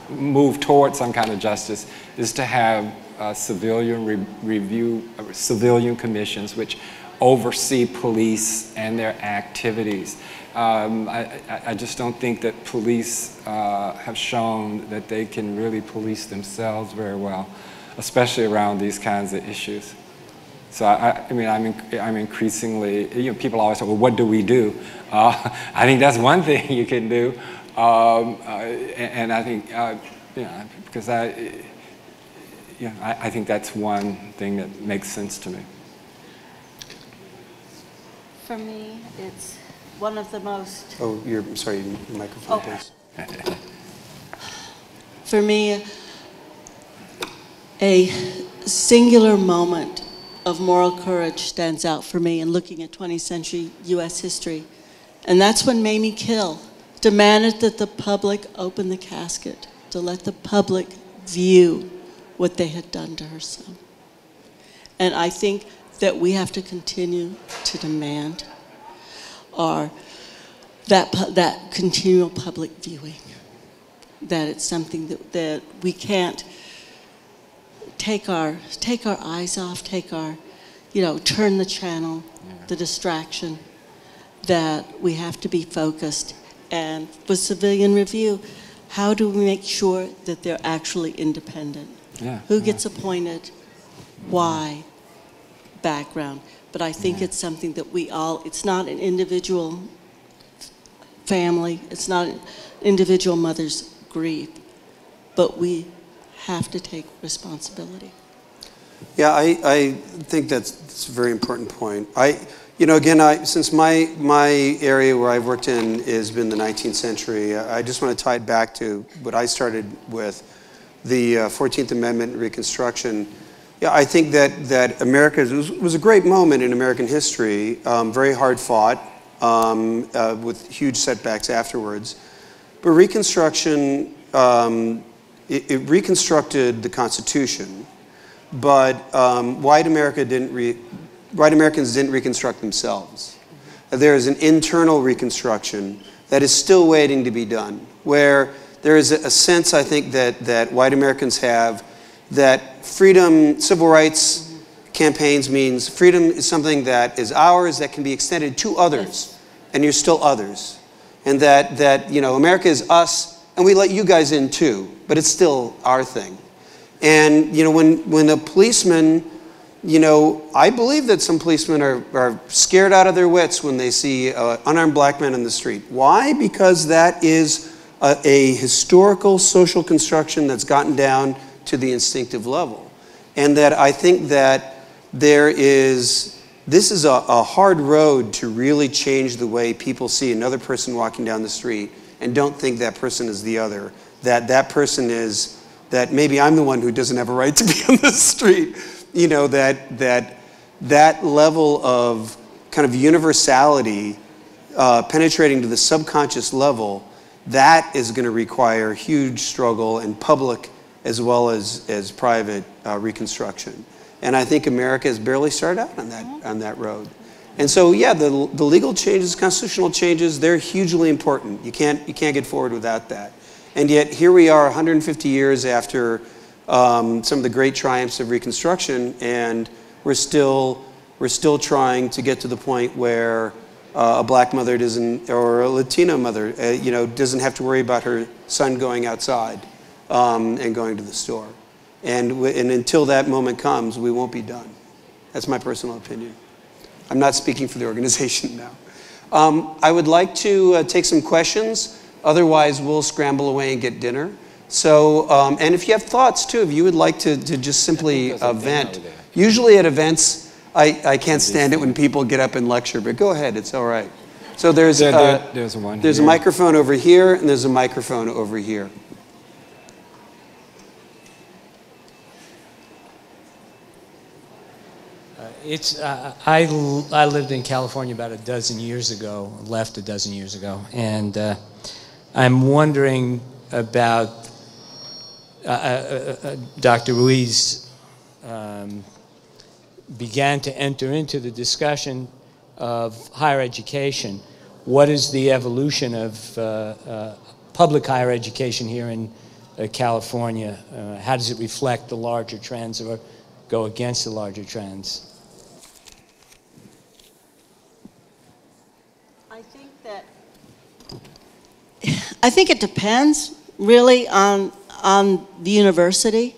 move towards some kind of justice is to have civilian civilian commissions which oversee police and their activities. I just don't think that police have shown that they can really police themselves very well, especially around these kinds of issues. So I mean, I'm increasingly, you know, people always say, well, what do we do? I think that's one thing you can do, and I think, you know, because I think that's one thing that makes sense to me. For me, it's one of the most... Oh, I'm sorry, your microphone, please. For me, a singular moment of moral courage stands out for me in looking at 20th century U.S. history. And that's when Mamie Kill demanded that the public open the casket, to let the public view what they had done to her son. And I think that we have to continue to demand that continual public viewing, that it's something that we can't take our eyes off, turn the channel, the distraction, that we have to be focused. And with civilian review, how do we make sure that they're actually independent? Who gets appointed? Why? Background. But I think it's something that we all, it's not an individual family, it's not an individual mother's grief, but we have to take responsibility. Yeah, I think that's a very important point. Again, since my area where I've worked in has been the 19th century, I just want to tie it back to what I started with, the 14th Amendment and Reconstruction. Yeah, I think that America was a great moment in American history, very hard fought, with huge setbacks afterwards. But Reconstruction, it reconstructed the Constitution, but white Americans didn't reconstruct themselves. There is an internal reconstruction that is still waiting to be done, where there is a sense, I think, that white Americans have that freedom, civil rights campaigns means freedom is something that is ours that can be extended to others, and you're still others. And that you know, America is us, and we let you guys in too, but it's still our thing. And you know, when a policeman, you know, I believe that some policemen are scared out of their wits when they see unarmed black men in the street. Why? Because that is a historical social construction that's gotten down to the instinctive level. And that I think that this is a hard road to really change the way people see another person walking down the street and don't think that person is the other. That person is, that maybe I'm the one who doesn't have a right to be on the street. You know, that level of kind of universality penetrating to the subconscious level, that is going to require huge struggle in public as well as private reconstruction. And I think America has barely started out on that road. And so, yeah, the legal changes, constitutional changes, they're hugely important. You can't get forward without that. And yet here we are 150 years after some of the great triumphs of Reconstruction, and we're still trying to get to the point where a black mother doesn't, or a Latino mother, you know, doesn't have to worry about her son going outside and going to the store. And until that moment comes, we won't be done. That's my personal opinion. I'm not speaking for the organization now. I would like to take some questions. Otherwise, we'll scramble away and get dinner. So, and if you have thoughts too, if you would like to just simply vent. Usually at events, I can't stand it when people get up and lecture, but go ahead, it's all right. So there's a microphone over here, and there's a microphone over here. I lived in California about a dozen years ago, left a dozen years ago, and I'm wondering about Dr. Ruiz began to enter into the discussion of higher education. What is the evolution of public higher education here in California? How does it reflect the larger trends or go against the larger trends? I think it depends really on the university.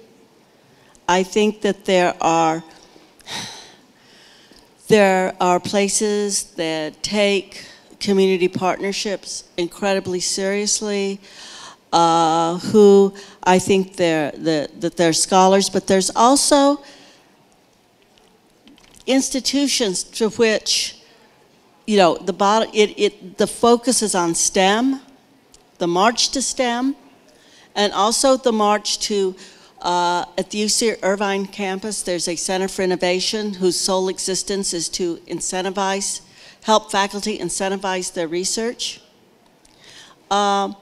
I think that there are places that take community partnerships incredibly seriously, who I think that they're scholars, but there's also institutions to which, you know, the focus is on STEM, the march to STEM, and also the march to, at the UC Irvine campus, there's a Center for Innovation whose sole existence is to help faculty incentivize their research. And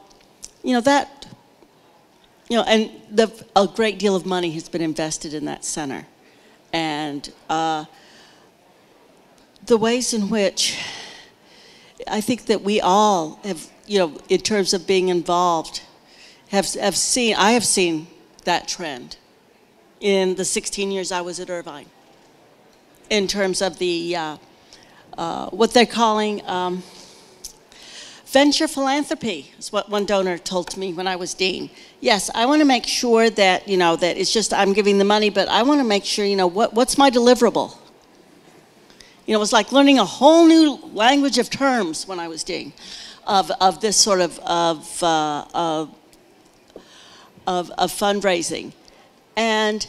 a great deal of money has been invested in that center. And the ways in which I think that we all have, you know, in terms of being involved, I have seen that trend in the 16 years I was at Irvine, in terms of the, what they're calling venture philanthropy, is what one donor told me when I was dean. Yes, I want to make sure that, you know, that it's just I'm giving the money, but I want to make sure, you know, what's my deliverable? You know, it was like learning a whole new language of terms when I was dean, of this sort of fundraising. And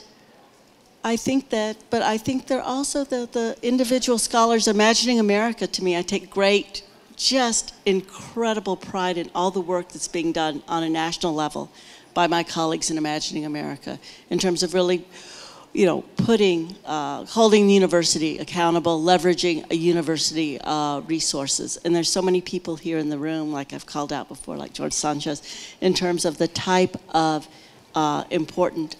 I think that, but I think they're also the individual scholars. Imagining America, to me, I take great, just incredible pride in all the work that's being done on a national level by my colleagues in Imagining America, in terms of really, holding the university accountable, leveraging a university resources. And there's so many people here in the room, like I've called out before, like George Sanchez, in terms of the type of important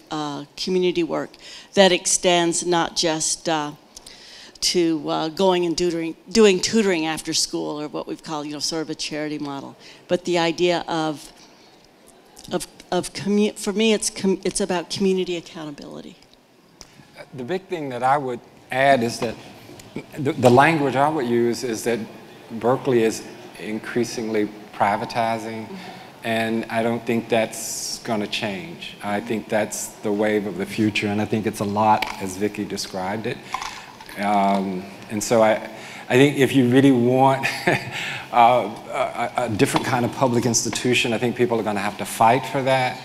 community work that extends not just to going and doing tutoring after school, or what we've called, sort of a charity model, but the idea for me, it's about community accountability. The big thing that I would add is that the language I would use is that Berkeley is increasingly privatizing, and I don't think that's going to change. I think that's the wave of the future, and I think it's a lot as Vicki described it. And so I think if you really want a different kind of public institution, I think people are going to have to fight for that.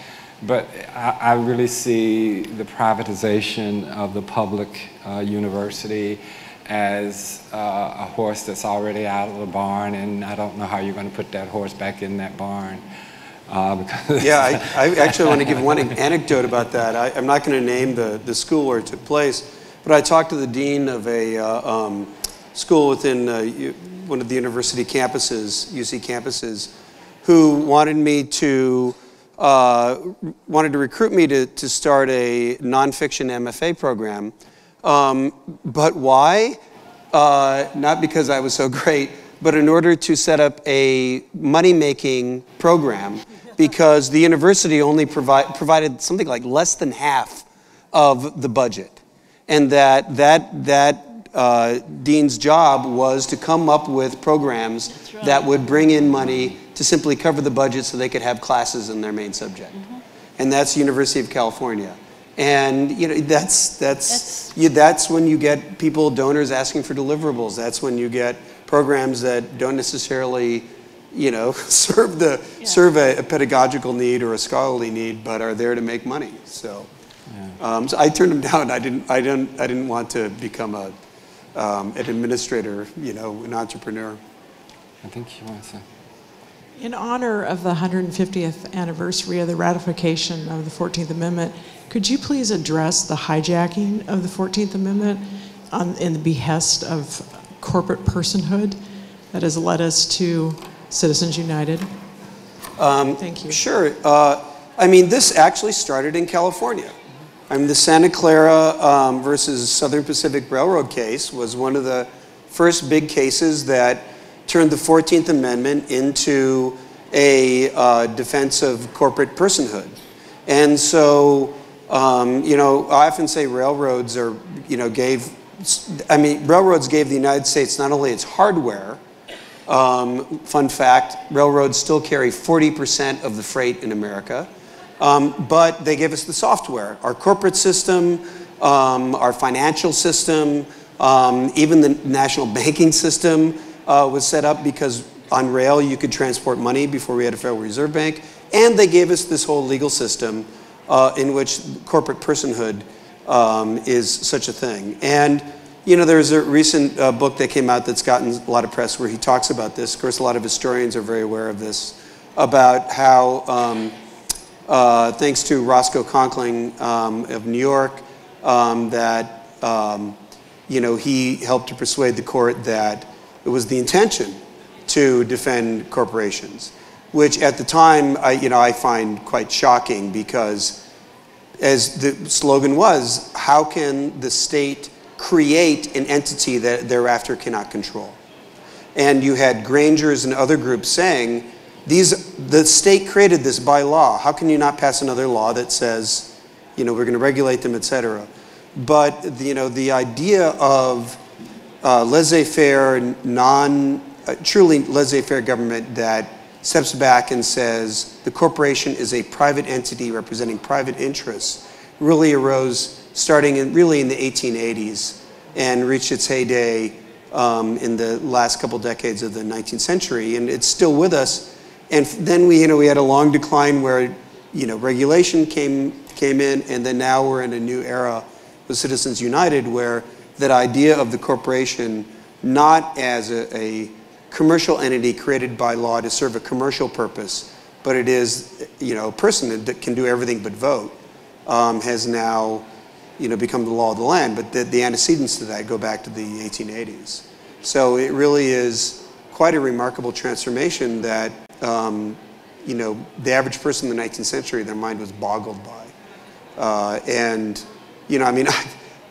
But I really see the privatization of the public university as a horse that's already out of the barn, and I don't know how you're going to put that horse back in that barn. Yeah, I actually want to give one anecdote about that. I'm not going to name the school where it took place, but I talked to the dean of a school within one of the university campuses, UC campuses, who wanted to recruit me to start a nonfiction MFA program. But why? Not because I was so great, but in order to set up a money-making program, because the university only provided something like less than half of the budget. And that dean's job was to come up with programs that would bring in money to simply cover the budget so they could have classes in their main subject. And that's University of California. And that's when you get donors asking for deliverables. That's when you get programs that don't necessarily serve a pedagogical need or a scholarly need, but are there to make money. So, so I turned them down. I didn't want to become an administrator, an entrepreneur. I think you want to say. In honor of the 150th anniversary of the ratification of the 14th Amendment, could you please address the hijacking of the 14th Amendment in the behest of corporate personhood that has led us to Citizens United? Thank you. Sure. This actually started in California. The Santa Clara versus Southern Pacific Railroad case was one of the first big cases that turned the 14th Amendment into a defense of corporate personhood. And so, I often say railroads railroads gave the United States not only its hardware. Fun fact, railroads still carry 40% of the freight in America, but they gave us the software, our corporate system, our financial system, even the national banking system was set up because on rail you could transport money before we had a Federal Reserve Bank, and they gave us this whole legal system in which corporate personhood is such a thing. And there's a recent book that came out that's gotten a lot of press where he talks about this. Of course, a lot of historians are very aware of this, about how thanks to Roscoe Conkling of New York, that he helped to persuade the court that it was the intention to defend corporations, which at the time I find quite shocking, because as the slogan was, how can the state create an entity that thereafter cannot control? And you had Grangers and other groups saying, the state created this by law. How can you not pass another law that says, we're going to regulate them, etc.? But the idea of laissez-faire, truly laissez-faire government that steps back and says the corporation is a private entity representing private interests really arose starting in the 1880s and reached its heyday in the last couple decades of the 19th century, and it's still with us. And then we had a long decline where regulation came in, and then now we're in a new era with Citizens United, where that idea of the corporation not as a commercial entity created by law to serve a commercial purpose, but it is a person that can do everything but vote, has now become the law of the land, but the antecedents to that go back to the 1880s. So it really is quite a remarkable transformation that, the average person in the 19th century, their mind was boggled by.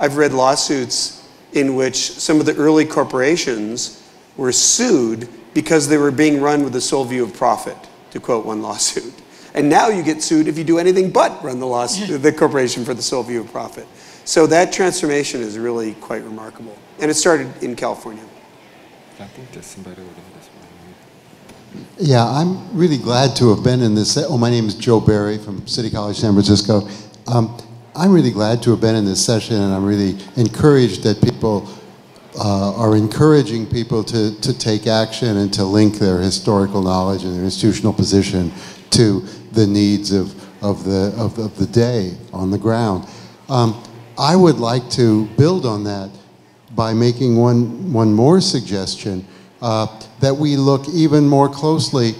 I've read lawsuits in which some of the early corporations were sued because they were being run with the sole view of profit, to quote one lawsuit. And now you get sued if you do anything but run the corporation for the sole view of profit. So that transformation is really quite remarkable. And it started in California. I think there's somebody over there. Yeah, I'm really glad to have been in this. Oh, my name is Joe Barry from City College, San Francisco. I'm really glad to have been in this session, and I'm really encouraged that people are encouraging people to take action and to link their historical knowledge and their institutional position to the needs of the day on the ground. I would like to build on that by making one more suggestion, that we look even more closely,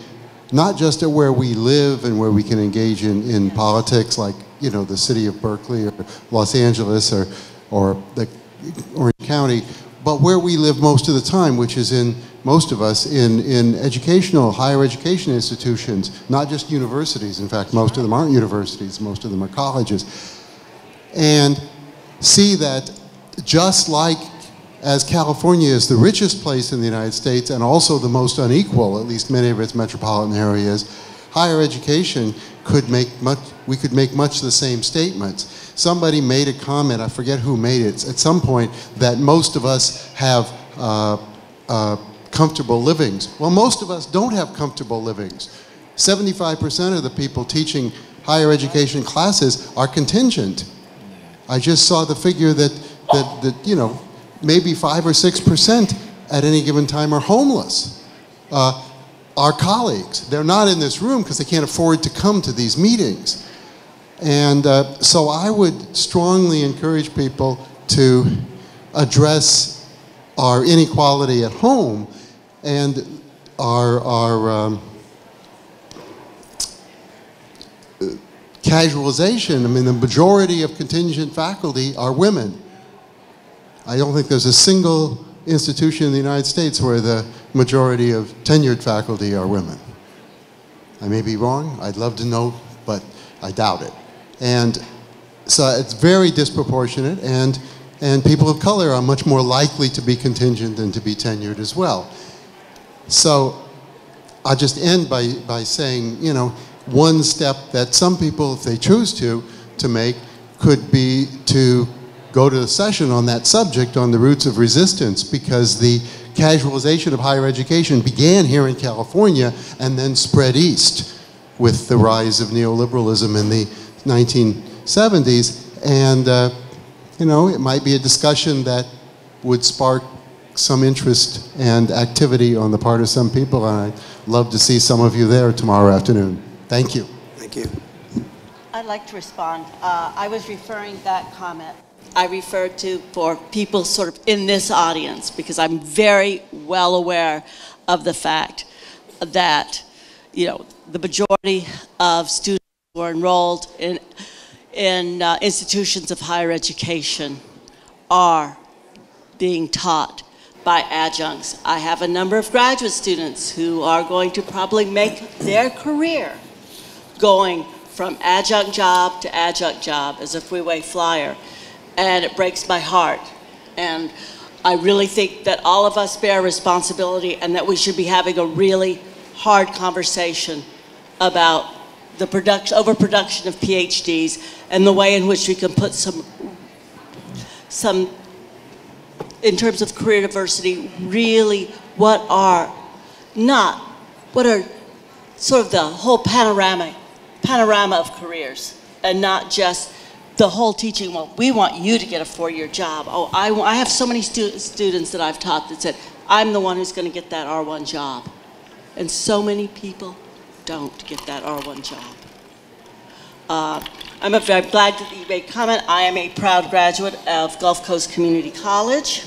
not just at where we live and where we can engage in politics, like the city of Berkeley or Los Angeles or the Orange County, but where we live most of the time, which is most of us in higher education institutions, not just universities. In fact, most of them aren't universities, most of them are colleges. And see that just like as California is the richest place in the United States and also the most unequal, at least many of its metropolitan areas, higher education we could make much the same statements. Somebody made a comment, I forget who made it, at some point, that most of us have comfortable livings. Well, most of us don't have comfortable livings. 75% of the people teaching higher education classes are contingent. I just saw the figure that maybe 5 or 6% at any given time are homeless. Our colleagues, they're not in this room because they can't afford to come to these meetings. And so I would strongly encourage people to address our inequality at home and our casualization. I mean, the majority of contingent faculty are women. I don't think there's a single institution in the United States where the majority of tenured faculty are women. I may be wrong, I'd love to know, but I doubt it. And so it's very disproportionate, and people of color are much more likely to be contingent than to be tenured as well. So I'll just end by saying, one step that some people, if they choose to make, could be to go to a session on that subject, on the roots of resistance, because the casualization of higher education began here in California and then spread east with the rise of neoliberalism in the 1970s. And, it might be a discussion that would spark some interest and activity on the part of some people, and I'd love to see some of you there tomorrow afternoon. Thank you. Thank you. I'd like to respond. I was referring that comment. I referred to for people sort of in this audience, because I'm very well aware of the fact that, the majority of students who are enrolled in institutions of higher education are being taught by adjuncts. I have a number of graduate students who are going to probably make their career going from adjunct job to adjunct job as a freeway flyer. And it breaks my heart. And I really think that all of us bear responsibility and that we should be having a really hard conversation about the overproduction of PhDs and the way in which we can put some, in terms of career diversity, really what are sort of the whole panorama of careers, and not just the whole teaching. Well, we want you to get a 4-year job. Oh, I have so many students that I've taught that said, I'm the one who's going to get that R1 job. And so many people don't get that R1 job. I'm very glad that you made comment. I am a proud graduate of Gulf Coast Community College.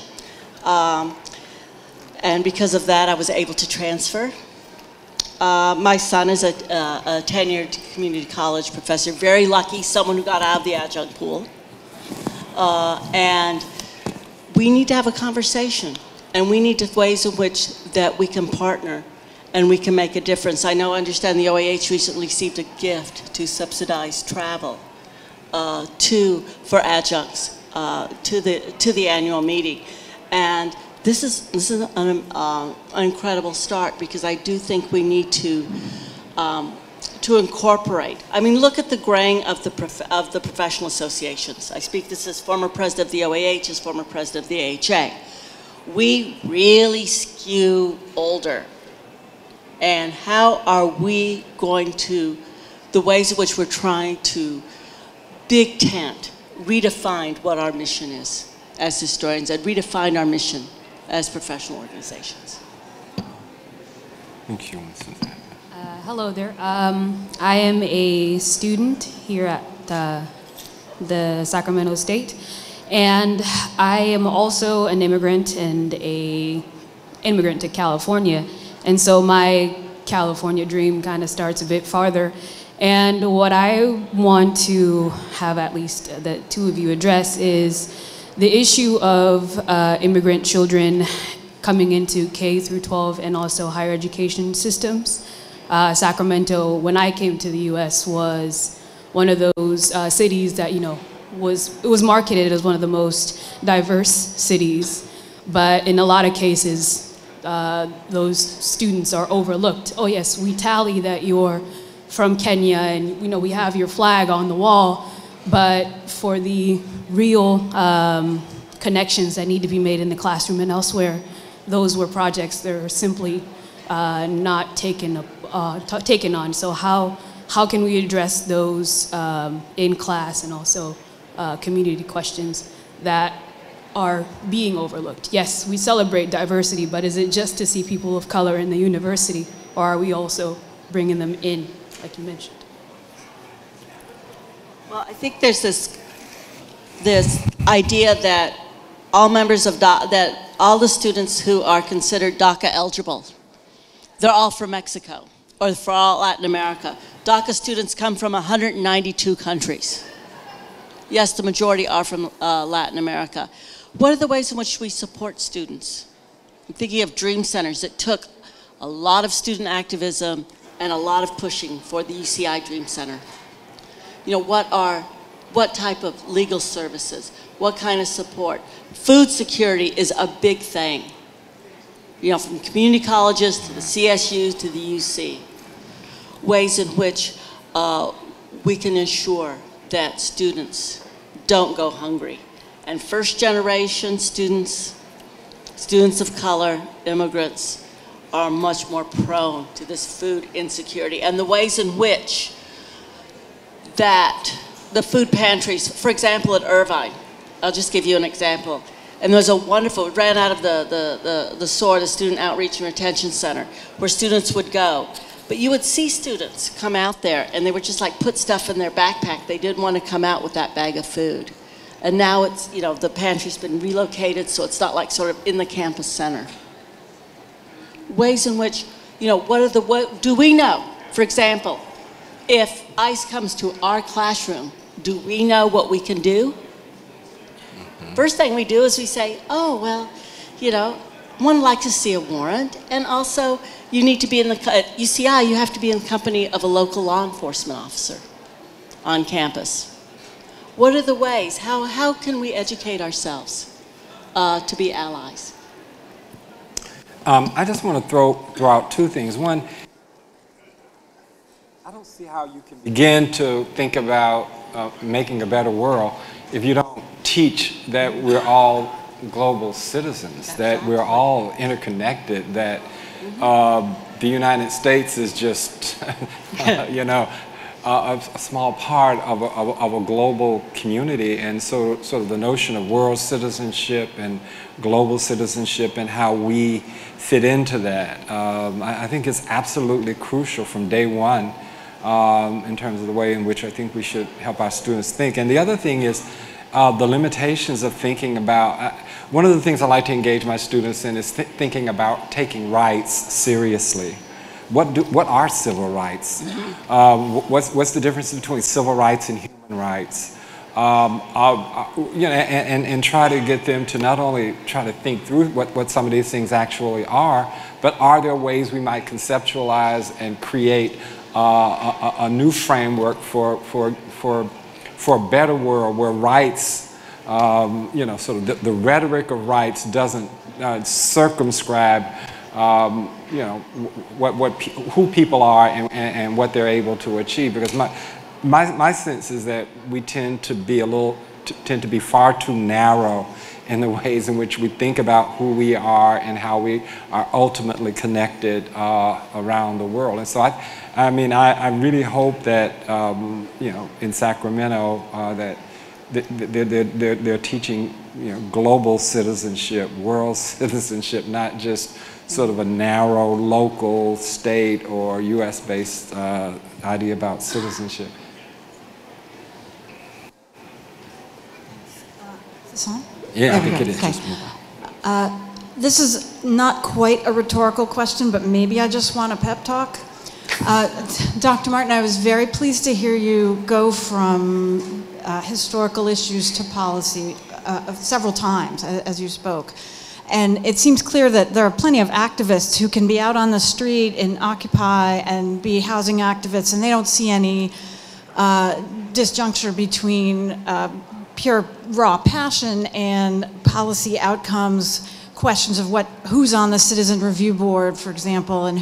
And because of that, I was able to transfer. My son is a tenured community college professor, very lucky, someone who got out of the adjunct pool. And we need to have a conversation, and we need to ways in which that we can partner and we can make a difference. I understand the OAH recently received a gift to subsidize travel for adjuncts to the annual meeting, and this is an incredible start, because I do think we need to incorporate. I mean, look at the graying of the professional associations. I speak this as former president of the OAH, as former president of the AHA. We really skew older. And how are we going to, the ways in which we're trying to big tent, redefine what our mission is as historians, and redefine our mission as professional organizations. Thank you. Hello there. I am a student here at the Sacramento State, and I am also an immigrant and an immigrant to California. And so my California dream kind of starts a bit farther. And what I want to have at least the two of you address is the issue of immigrant children coming into K through 12 and also higher education systems. Sacramento, when I came to the US, was one of those cities that, it was marketed as one of the most diverse cities, but in a lot of cases, those students are overlooked. Oh yes, we tally that you're from Kenya and we have your flag on the wall, but for the real connections that need to be made in the classroom and elsewhere, those were projects that are simply not taken on. So how can we address those in class, and also community questions that are being overlooked? Yes, we celebrate diversity, but is it just to see people of color in the university, or are we also bringing them in, like you mentioned? Well, I think there's this idea that all members of that all the students who are considered DACA eligible, they're all from Mexico or from all Latin America. DACA students come from 192 countries. Yes, the majority are from Latin America. What are the ways in which we support students? I'm thinking of dream centers. It took a lot of student activism and a lot of pushing for the UCI Dream Center. What type of legal services? What kind of support? Food security is a big thing. From community colleges to the CSUs to the UC. Ways in which we can ensure that students don't go hungry. And first generation students of color, immigrants, are much more prone to this food insecurity. And the ways in which that the food pantries, for example, at Irvine, I'll just give you an example. And there's a wonderful, it ran out of the SOAR, the Student Outreach and Retention Center, where students would go. But you would see students come out there and they would just like put stuff in their backpack. They didn't want to come out with that bag of food. And now it's, the pantry's been relocated, so it's not like sort of in the campus center. Ways in which, what do we know? For example, if ICE comes to our classroom, do we know what we can do? First thing we do is we say, oh, well, one would like to see a warrant, and also you need to be at UCI, you have to be in the company of a local law enforcement officer on campus. What are the ways? How can we educate ourselves to be allies? I just want to throw out two things. One, I don't see how you can begin to think about making a better world if you don't teach that we're all global citizens, that we're all interconnected, that the United States is just, a small part of a global community. And so sort of the notion of world citizenship and global citizenship and how we fit into that, I think is absolutely crucial from day one in terms of the way in which I think we should help our students think. And the other thing is the limitations of thinking about, one of the things I like to engage my students in is thinking about taking rights seriously. What are civil rights? What's the difference between civil rights and human rights? and try to get them to not only try to think through what some of these things actually are, but are there ways we might conceptualize and create a new framework for a better world where rights, sort of the rhetoric of rights doesn't circumscribe, who people are and what they're able to achieve. Because my sense is that we tend to be far too narrow in the ways in which we think about who we are and how we are ultimately connected around the world. And so I really hope that in Sacramento that they're teaching global citizenship, world citizenship, not just sort of a narrow local, state, or U.S.-based idea about citizenship. Is this on? Yeah, I think it is. Okay. This is not quite a rhetorical question, but maybe I just want a pep talk. Dr. Martin, I was very pleased to hear you go from historical issues to policy several times as you spoke. And it seems clear that there are plenty of activists who can be out on the street and occupy and be housing activists, and they don't see any disjuncture between pure raw passion and policy outcomes, questions of who's on the citizen review board, for example, and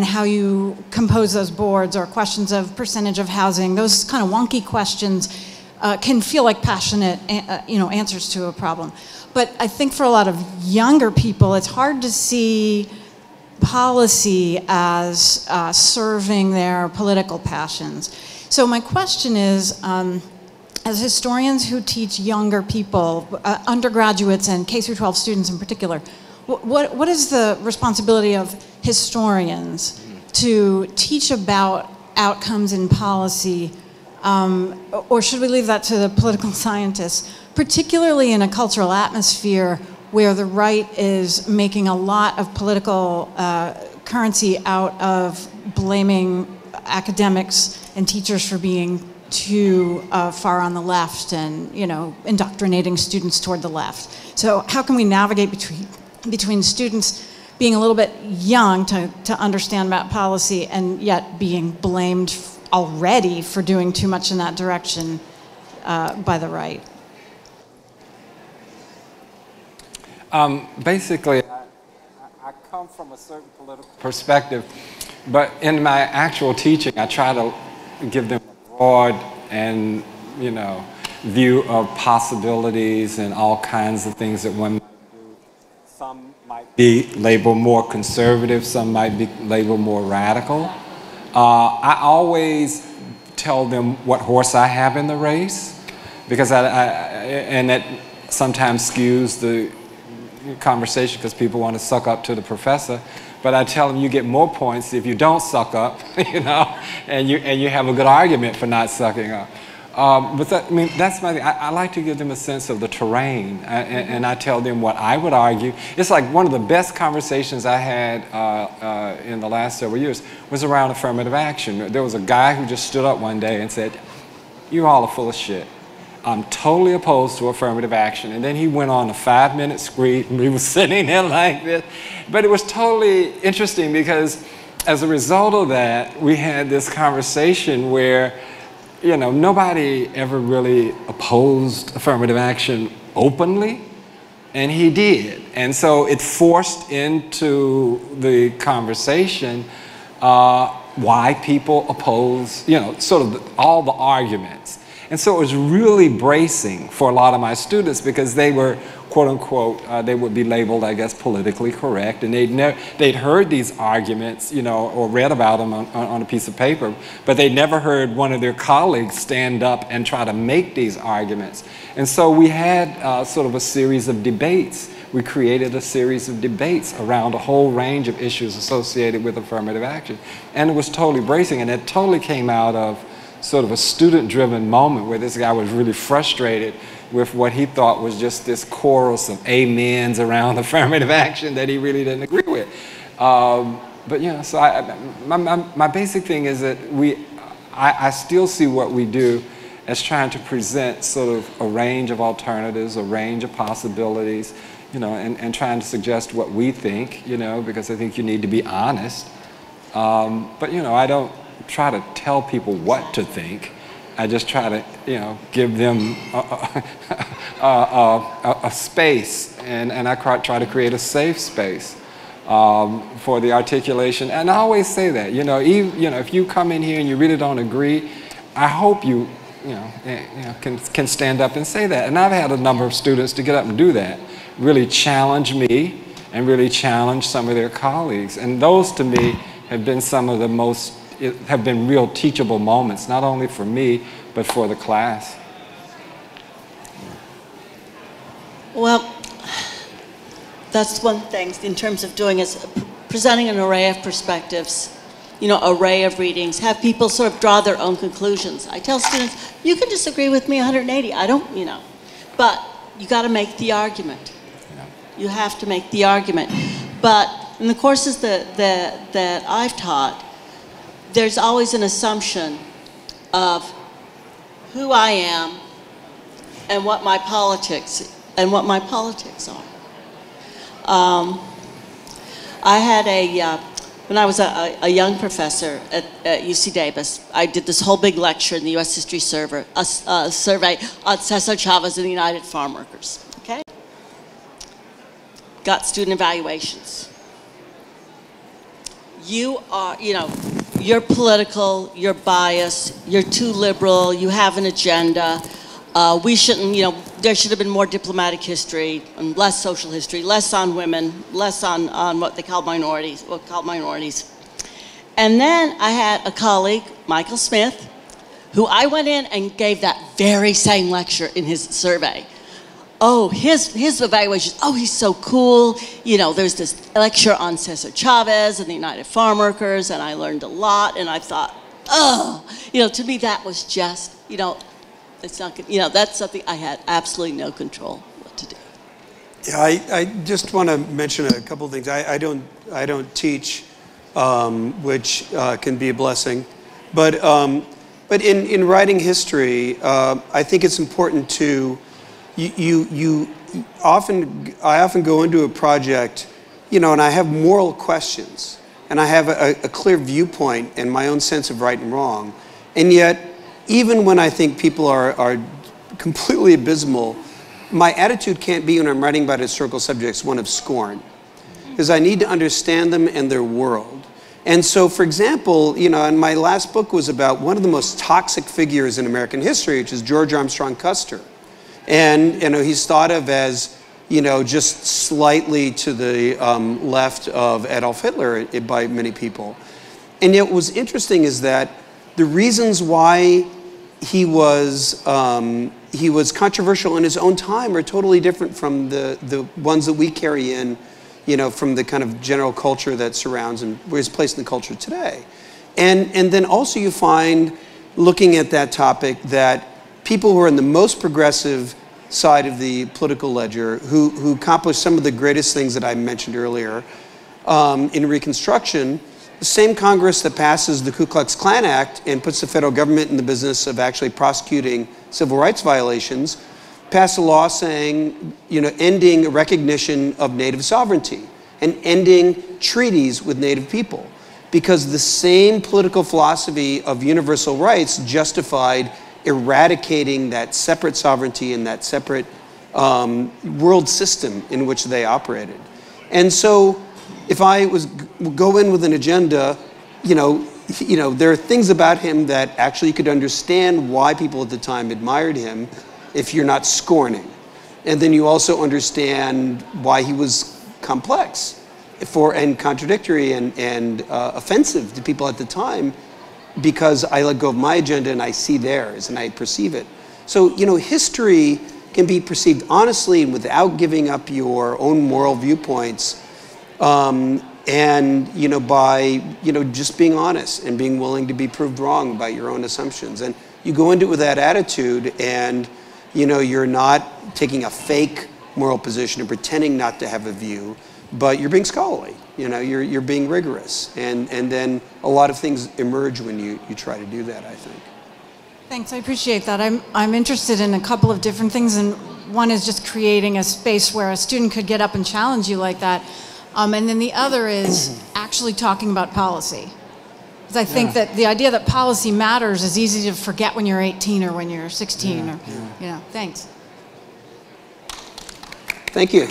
how you compose those boards, or questions of percentage of housing. Those kind of wonky questions can feel like passionate, answers to a problem. But I think for a lot of younger people, it's hard to see policy as serving their political passions. So my question is, as historians who teach younger people, undergraduates and K-12 students in particular, what is the responsibility of historians to teach about outcomes in policy, or should we leave that to the political scientists, particularly in a cultural atmosphere where the right is making a lot of political currency out of blaming academics and teachers for being too far on the left and indoctrinating students toward the left. So how can we navigate between students being a little bit young to understand about policy and yet being blamed already for doing too much in that direction by the right? Basically, I come from a certain political perspective, but in my actual teaching, I try to give them a broad and view of possibilities and all kinds of things that one might do. Some might be labeled more conservative, some might be labeled more radical. I always tell them what horse I have in the race, because and that sometimes skews the conversation because people want to suck up to the professor. But I tell them you get more points if you don't suck up, and you have a good argument for not sucking up. But that's my thing. I like to give them a sense of the terrain, and I tell them what I would argue. It's like one of the best conversations I had in the last several years was around affirmative action. There was a guy who just stood up one day and said, "You all are full of shit. I'm totally opposed to affirmative action." And then he went on a 5-minute screed, and we were sitting there like this. But it was totally interesting because as a result of that, we had this conversation where, nobody ever really opposed affirmative action openly, and he did. And so it forced into the conversation why people oppose, sort of all the arguments. And so it was really bracing for a lot of my students because they were, quote unquote, they would be labeled, I guess, politically correct. And they'd heard these arguments, or read about them on a piece of paper, but they'd never heard one of their colleagues stand up and try to make these arguments. And so we had sort of a series of debates. We created a series of debates around a whole range of issues associated with affirmative action. And it was totally bracing, and it totally came out of sort of a student-driven moment where this guy was really frustrated with what he thought was just this chorus of amens around affirmative action that he really didn't agree with. But so my basic thing is that I still see what we do as trying to present sort of a range of alternatives, a range of possibilities, you know, and trying to suggest what we think, you know, because I think you need to be honest. But, you know, I don't try to tell people what to think. I just try to, you know, give them a space, and I try to create a safe space for the articulation. And I always say that, you know, if you come in here and you really don't agree, I hope you can stand up and say that. And I've had a number of students to get up and do that, really challenge me and really challenge some of their colleagues. And those, to me, have been some of the most, have been real teachable moments, not only for me, but for the class. Well, that's one thing in terms of doing is presenting an array of perspectives, you know, array of readings, have people sort of draw their own conclusions. I tell students, you can disagree with me 180, I don't, you know, but you got to make the argument. Yeah. You have to make the argument. But in the courses that I've taught, there's always an assumption of who I am and what my politics are. I had when I was a young professor at UC Davis, I did this whole big lecture in the U.S. History survey on Cesar Chavez and the United Farm Workers, okay? Got student evaluations. You are, you know, you're political, you're biased, you're too liberal, you have an agenda. We shouldn't, you know, there should have been more diplomatic history and less social history, less on women, less on what they call minorities, And then I had a colleague, Michael Smith, who I went in and gave that very same lecture in his survey. Oh, his evaluation, oh, he's so cool. You know, there's this lecture on Cesar Chavez and the United Farm Workers, and I learned a lot, and I thought, oh, you know, to me that was just, you know, it's not good. You know, that's something I had absolutely no control what to do. Yeah, I just want to mention a couple of things. I don't teach, which can be a blessing, but in writing history, I think it's important to I often go into a project, you know, and I have moral questions, and I have a clear viewpoint and my own sense of right and wrong, and yet, even when I think people are completely abysmal, my attitude can't be, when I'm writing about historical subjects, one of scorn, because I need to understand them and their world. And so, for example, you know, and my last book was about one of the most toxic figures in American history, which is George Armstrong Custer. And, you know, he's thought of as, you know, just slightly to the left of Adolf Hitler by many people. And yet what was interesting is that the reasons why he was controversial in his own time are totally different from the ones that we carry in, you know, from the kind of general culture that surrounds and where he's placed in the culture today. And then also you find, looking at that topic, that people who are in the most progressive side of the political ledger, who accomplished some of the greatest things that I mentioned earlier in Reconstruction, the same Congress that passes the Ku Klux Klan Act and puts the federal government in the business of actually prosecuting civil rights violations, passed a law saying, you know, ending recognition of Native sovereignty and ending treaties with Native people, because the same political philosophy of universal rights justified eradicating that separate sovereignty and that separate world system in which they operated. And so, if I go in with an agenda, you know, there are things about him that actually you could understand why people at the time admired him, if you're not scorning. And then you also understand why he was complex and contradictory and offensive to people at the time, because I let go of my agenda and I see theirs and I perceive it. So, you know, history can be perceived honestly and without giving up your own moral viewpoints, and, you know, by, you know, just being honest and being willing to be proved wrong by your own assumptions. And you go into it with that attitude, and, you know, you're not taking a fake moral position and pretending not to have a view, but you're being scholarly. You know, you're being rigorous, and then a lot of things emerge when you try to do that, I think. Thanks, I appreciate that. I'm interested in a couple of different things, and one is just creating a space where a student could get up and challenge you like that. And then the other is actually talking about policy. Because I think that the idea that policy matters is easy to forget when you're 18 or when you're 16 or, you know, thanks. Thank you.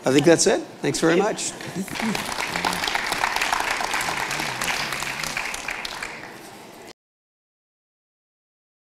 I think that's it. Thanks very much.